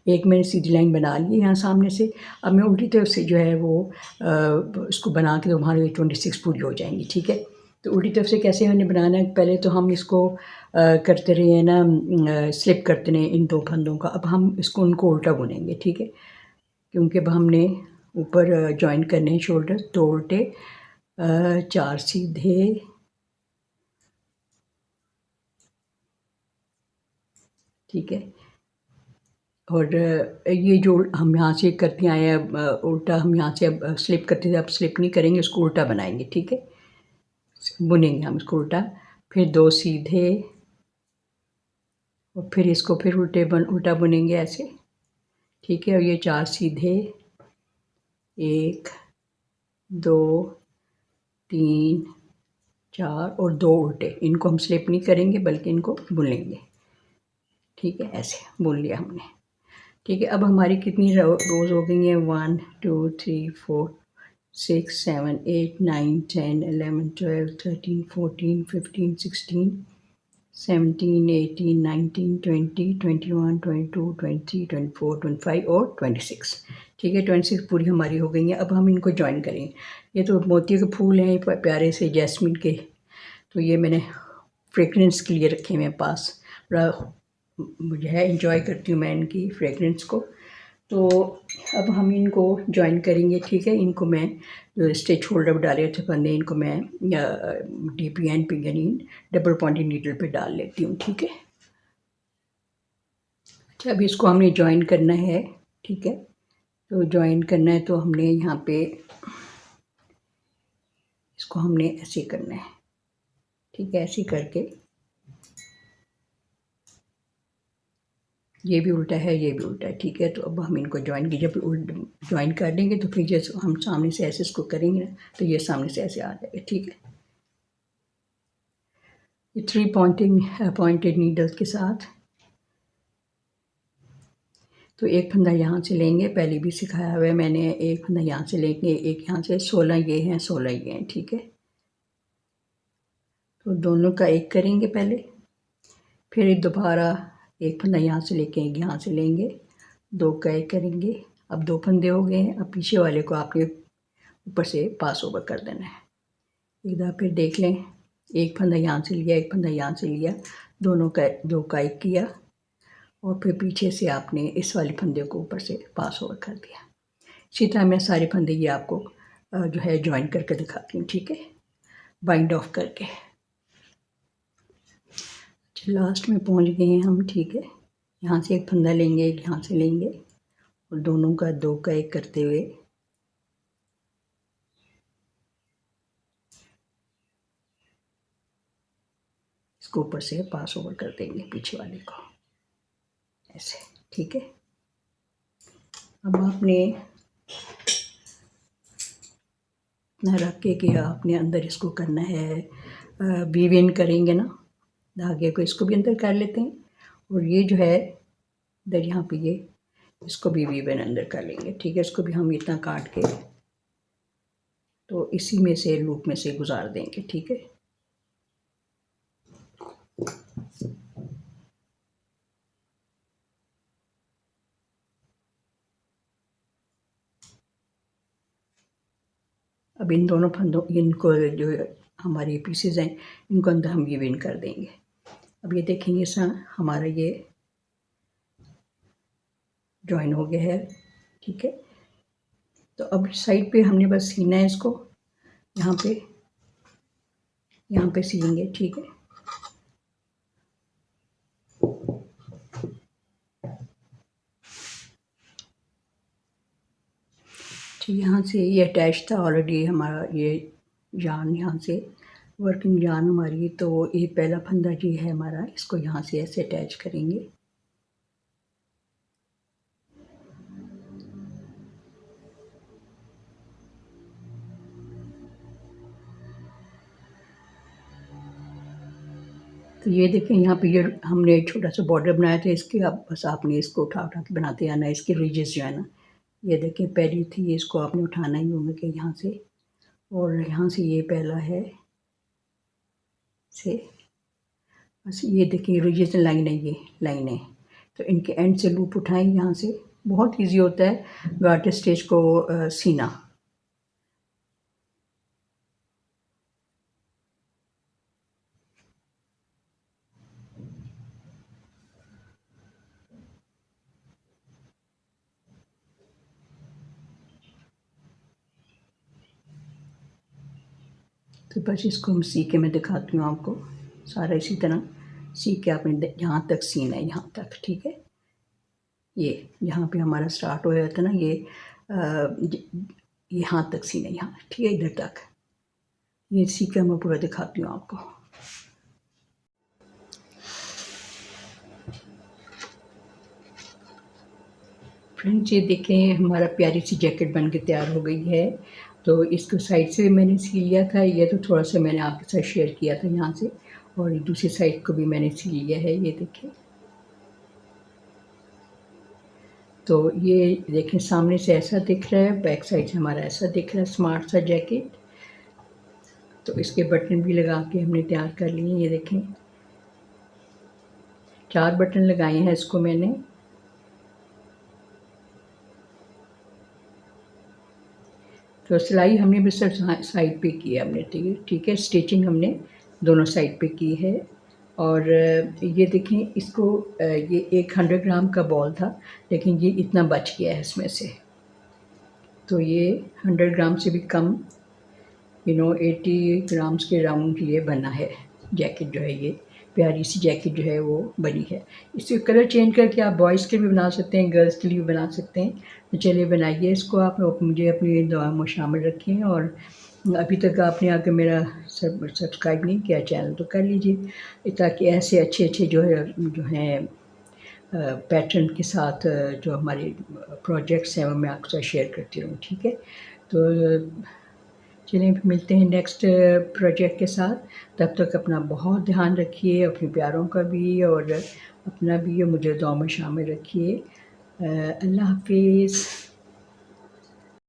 Speaker 1: एक मैंने सीधी लाइन बना ली यहाँ सामने से। अब मैं उल्टी तरफ से जो है वो इसको बना के तो हमारी 26 पूरी हो जाएंगी। ठीक है। तो उल्टी तरफ से कैसे हमने बनाना है, पहले तो हम इसको करते रहे हैं ना, स्लिप करते रहे इन दो फंदों का। अब हम इसको उनको उल्टा बुनेंगे। ठीक है। क्योंकि अब हमने ऊपर जॉइन करने हैं शोल्डर, 2 उल्टे, 4 सीधे, ठीक है। और ये जो हम यहाँ से करते आए हैं उल्टा, हम यहाँ से अब स्लिप करते थे, अब स्लिप नहीं करेंगे, इसको उल्टा बनाएंगे। ठीक है। बुनेंगे हम इसको उल्टा, फिर 2 सीधे, और फिर इसको फिर उल्टा बुनेंगे ऐसे। ठीक है। और ये 4 सीधे, 1, 2, 3, 4 और 2 उल्टे, इनको हम स्लिप नहीं करेंगे बल्कि इनको बुनेंगे। ठीक है। ऐसे बुन लिया हमने। ठीक है। अब हमारी कितनी रोज़ हो गई हैं, 1, 2, 3, 4, 6, 7, 8, 9, 10, 11, 12, 13, 14, 15, 16, 17, 18, 19, 20, 21, 22, 23, 24, 25 और 26। ठीक है। 26 पूरी हमारी हो गई हैं। अब हम इनको ज्वाइन करेंगे। ये तो मोतियों के फूल हैं प्यारे से जैस्मिन के, तो ये मैंने फ्रेगरेंस के लिए रखे मेरे पास। बड़ा मुझे है, इंजॉय करती हूँ मैं इनकी फ्रेगरेंस को। तो अब हम इनको ज्वाइन करेंगे। ठीक है। इनको मैं जो स्टिच होल्डर पर डाले थे फंदे, इनको मैं DP एंड पिगनीन डबल पॉइंटेड नीडल पे डाल लेती हूँ। ठीक है। अच्छा, अब इसको हमने ज्वाइन करना है। ठीक है। तो ज्वाइन करना है तो हमने यहाँ पे इसको हमने ऐसे करना है। ठीक है। ऐसे करके ये भी उल्टा है, ये भी उल्टा है। ठीक है। तो अब हम इनको ज्वाइन की, जब ज्वाइन कर लेंगे तो फिर जैसे हम सामने से ऐसे इसको करेंगे ना, तो ये सामने से ऐसे आ जाएगा। ठीक है। ये 3 पॉइंटेड नीडल्स के साथ, तो एक फंदा यहाँ से लेंगे, पहले भी सिखाया हुआ है मैंने। एक फंदा यहाँ से लेंगे, एक यहाँ से, 16 ये हैं, 16 ये हैं। ठीक है। तो दोनों का एक करेंगे पहले, फिर दोबारा एक फंदा यहाँ से लेके यहाँ से लेंगे, 2 का एक करेंगे। अब 2 फंदे हो गए हैं। अब पीछे वाले को आपने ऊपर से पास ओवर कर देना है। एक बार फिर देख लें, एक फंदा यहाँ से लिया, एक फंदा यहाँ से लिया, दोनों का 2 का एक किया, और फिर पीछे से आपने इस वाले फंदे को ऊपर से पास ओवर कर दिया। इसी तरह मैं सारे फंदे ये आपको जो है ज्वाइन करके दिखाती हूँ। ठीक है। बाइंड ऑफ करके लास्ट में पहुँच गए हैं हम। ठीक है। यहाँ से एक फंदा लेंगे, एक यहाँ से लेंगे, और दोनों का 2 का एक करते हुए इसको ऊपर से पास ओवर कर देंगे पीछे वाले को ऐसे। ठीक है। अब आपने इतना रख के कि आपने अंदर इसको करना है, वीव इन करेंगे ना धागे को, इसको भी अंदर कर लेते हैं, और ये जो है इधर यहाँ पे ये इसको भी वीव इन अंदर कर लेंगे। ठीक है। इसको भी हम इतना काट के तो इसी में से लूप में से गुजार देंगे। ठीक है। अब इन दोनों फंदों, इनको जो हमारे पीसेज हैं, इनको अंदर हम वीव इन कर देंगे। अब ये देखेंगे सर, हमारा ये ज्वाइन हो गया है। ठीक है। तो अब साइड पे हमने बस सीना है इसको, यहाँ पे सीएंगे। ठीक है। तो यहाँ से ये अटैच था ऑलरेडी हमारा, ये जान यहाँ से वर्किंग जान हमारी, तो ये पहला फंदा जी है हमारा, इसको यहाँ से ऐसे अटैच करेंगे। तो ये देखें, यहाँ पे ये हमने एक छोटा सा बॉर्डर बनाया था इसके, अब बस आपने इसको उठा उठा के बनाते आना। इसके रिजेस जो है ना, ये देखें पहली थी, इसको आपने उठाना ही होगा कि यहाँ से, और यहाँ से ये पहला है, से बस ये देखिए रिजिड लाइन है, ये लाइन है, तो इनके एंड से लूप उठाएं यहाँ से। बहुत इजी होता है गार्टर स्टिच को सीना। तो बस इसको हम सी के मैं दिखाती हूँ आपको। सारा इसी तरह सी के आपने यहाँ तक सीना है, यहाँ तक, ठीक है। ये यहाँ पे हमारा स्टार्ट हो जाता है ना, ये यहाँ तक सीना, यहाँ, ठीक है, इधर तक। ये सी के मैं पूरा दिखाती हूँ आपको। फ्रेंड्स ये देखें हमारा प्यारी सी जैकेट बन के तैयार हो गई है। तो इसको साइड से मैंने सी लिया था, ये तो थोड़ा सा मैंने आपके साथ शेयर किया था यहाँ से, और दूसरी साइड को भी मैंने सी लिया है, ये देखें। तो ये देखें सामने से ऐसा दिख रहा है, बैक साइड से हमारा ऐसा दिख रहा है, स्मार्ट सा जैकेट। तो इसके बटन भी लगा के हमने तैयार कर लिए, ये देखें 4 बटन लगाए हैं इसको मैंने। तो सिलाई हमने बस सिर्फ साइड पे की है हमने, ठीक है। स्टिचिंग हमने दोनों साइड पे की है। और ये देखें इसको, ये एक 100 ग्राम का बॉल था, लेकिन ये इतना बच गया है इसमें से। तो ये 100 ग्राम से भी कम, 80 ग्राम्स के राउंड ये बना है जैकेट, जो है ये प्यारी सी जैकेट जो है वो बनी है। इससे कलर चेंज करके आप बॉयज़ के भी बना सकते हैं, गर्ल्स के लिए भी बना सकते हैं। तो चलिए बनाइए इसको आप, मुझे अपनी दुआ में शामिल रखें। और अभी तक आपने अगर मेरा सब्सक्राइब नहीं किया चैनल तो कर लीजिए, ताकि ऐसे अच्छे अच्छे जो हैं पैटर्न के साथ जो हमारे प्रोजेक्ट्स हैं वो मैं आपके साथ शेयर करती रहूँ, ठीक है। तो चलिए मिलते हैं नेक्स्ट प्रोजेक्ट के साथ। तब तक अपना बहुत ध्यान रखिए, अपने प्यारों का भी और अपना भी, और मुझे दुआ में शामिल रखिए। अल्लाह हाफिज़।